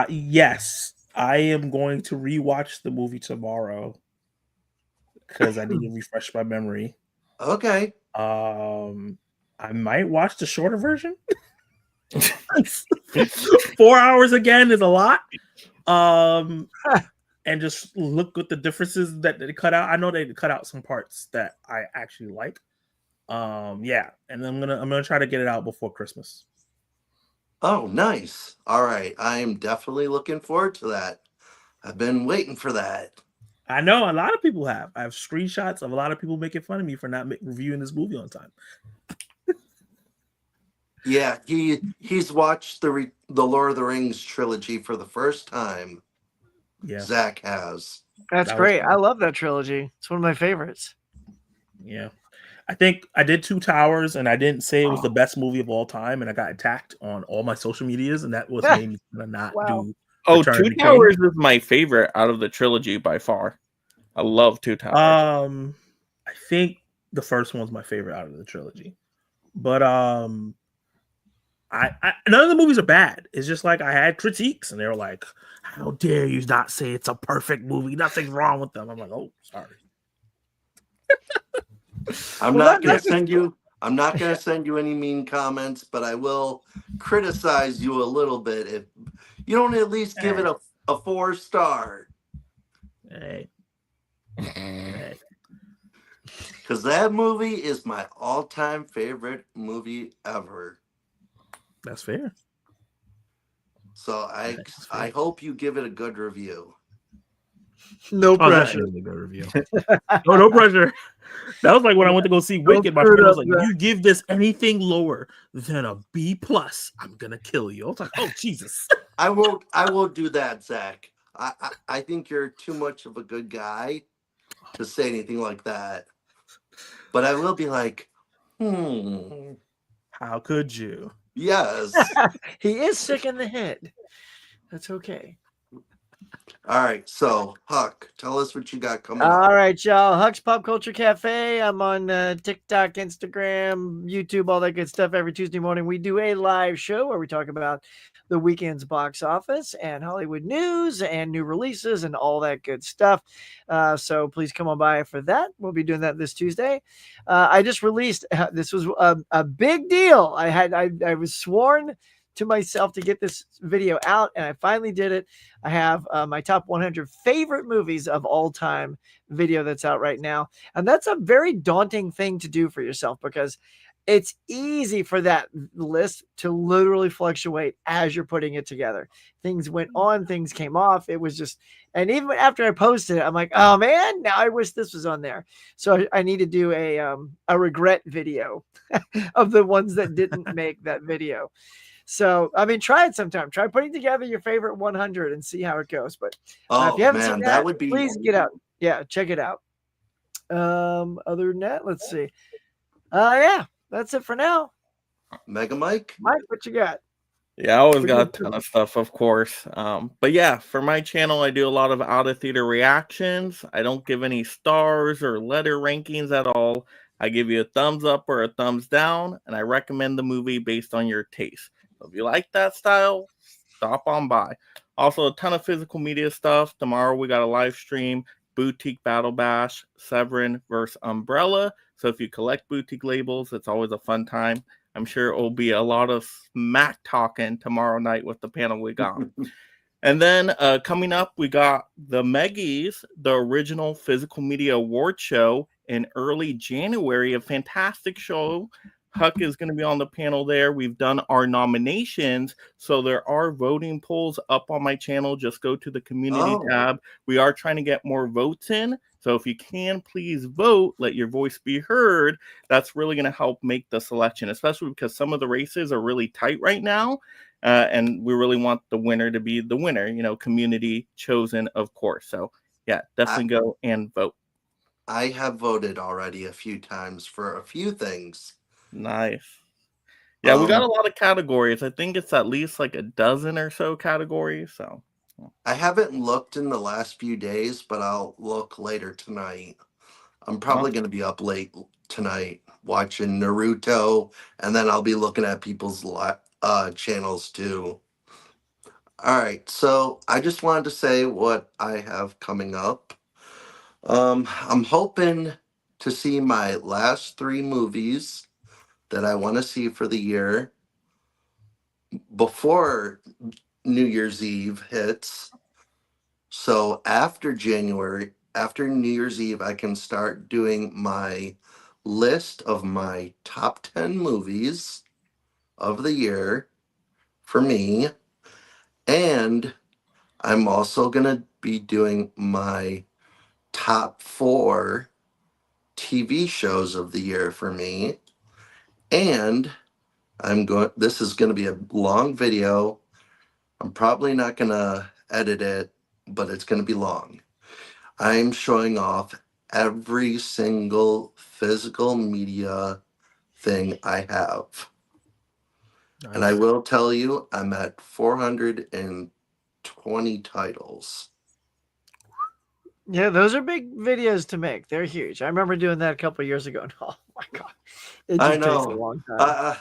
Yes, I am going to rewatch the movie tomorrow because I need to refresh my memory. Okay. I might watch the shorter version. 4 hours again is a lot. And just look at the differences that they cut out. I know they cut out some parts that I actually like. Yeah, and I'm gonna try to get it out before Christmas. Oh, nice. All right. I am definitely looking forward to that. I've been waiting for that. I know a lot of people have. I have screenshots of a lot of people making fun of me for not reviewing this movie on time. Yeah, he's watched the Lord of the Rings trilogy for the first time. Yeah, Zach has. That's that was great. fun. I love that trilogy. It's one of my favorites. Yeah. I think I did Two Towers and I didn't say it was the best movie of all time, and I got attacked on all my social medias, and that was made me not Wow. do Oh, Return of Two the King. Towers is my favorite out of the trilogy by far. I love Two Towers. I think the first one's my favorite out of the trilogy. But I none of the movies are bad. It's just like I had critiques and they were like, how dare you not say it's a perfect movie? Nothing's wrong with them. I'm like, oh, sorry. I'm Well, not gonna that's send you. I'm not gonna send you any mean comments, but I will criticize you a little bit if you don't at least give it a 4-star. Hey. Hey. Because that movie is my all-time favorite movie ever. That's fair. So I hope you give it a good review. no Oh, that pressure. is a good review. No pressure. That was like when I went to go see Wicked. My screw friend it was up, like, Zach. you give this anything lower than a B+, I'm gonna kill you. I was like, oh Jesus. I won't do that, Zach. I think you're too much of a good guy to say anything like that. But I will be like, How could you? yes. He is sick in the head. That's okay. All right, so Huck, tell us what you got coming up. All right, y'all. Huck's Pop Culture Cafe. I'm on TikTok, Instagram, YouTube, all that good stuff. Every Tuesday morning, we do a live show where we talk about the weekend's box office and Hollywood news and new releases and all that good stuff. So please come on by for that. We'll be doing that this Tuesday. I just released. This was a big deal. I was sworn to myself to get this video out, and I finally did it. I have my top 100 favorite movies of all time video that's out right now, and that's a very daunting thing to do for yourself because it's easy for that list to literally fluctuate as you're putting it together. Things went on, things came off. It was just, and even after I posted it, I'm like, oh man, now I wish this was on there. So I need to do a regret video of the ones that didn't make that video. So, I mean, try it sometime. Try putting together your favorite 100 and see how it goes. But if you haven't seen that would be. please get out. Yeah, check it out. Other than that, let's see. Yeah, that's it for now. Mega Mike? Mike, what you got? Yeah, I always got a ton of stuff, of course. But yeah, for my channel, I do a lot of out of theater reactions. I don't give any stars or letter rankings at all. I give you a thumbs up or a thumbs down, and I recommend the movie based on your taste. So if you like that style, stop on by. Also, a ton of physical media stuff. Tomorrow we got a live stream, Boutique Battle Bash, Severin versus Umbrella. So if you collect boutique labels, it's always a fun time. I'm sure it will be a lot of smack talking tomorrow night with the panel we got. And then coming up, we got the Meggies, the original physical media award show in early January, a fantastic show. Huck is going to be on the panel there. We've done our nominations, so there are voting polls up on my channel. Just go to the community tab. We are trying to get more votes in, so if you can, please vote. Let your voice be heard. That's really going to help make the selection, especially because some of the races are really tight right now, and we really want the winner to be the winner. You know, community chosen, of course. So yeah, definitely go and vote. I have voted already a few times for a few things. Nice. Yeah, we got a lot of categories. I think it's at least like a dozen or so categories. So I haven't looked in the last few days, but I'll look later tonight. I'm probably going to be up late tonight watching Naruto, and then I'll be looking at people's channels too. All right, so I just wanted to say what I have coming up. I'm hoping to see my last 3 movies that I want to see for the year before New Year's Eve hits. So after New Year's Eve, I can start doing my list of my top 10 movies of the year for me. And I'm also going to be doing my top 4 TV shows of the year for me. And this is going to be a long video. I'm probably not going to edit it, but it's going to be long. I'm showing off every single physical media thing I have. And I will tell you, I'm at 420 titles. Yeah, those are big videos to make. They're huge. I remember doing that a couple of years ago. And, oh my god, it just I takes a know. long time.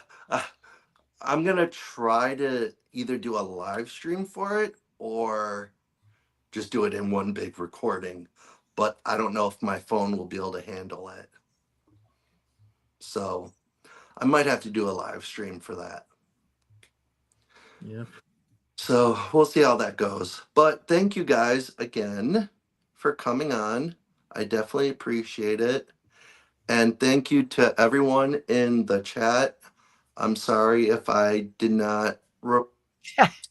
I'm going to try to either do a live stream for it or just do it in one big recording. But I don't know if my phone will be able to handle it. So I might have to do a live stream for that. Yeah. So we'll see how that goes. But thank you guys again for coming on. I definitely appreciate it. And thank you to everyone in the chat. I'm sorry if I did not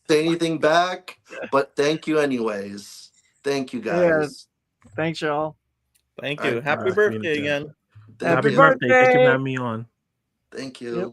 say anything back, but thank you anyways. Thank you guys. Thanks, y'all. Thank All you. right, Happy bye. birthday again. Thank Happy you. Birthday. Thanks for birthday. having me on. Thank you. Yep.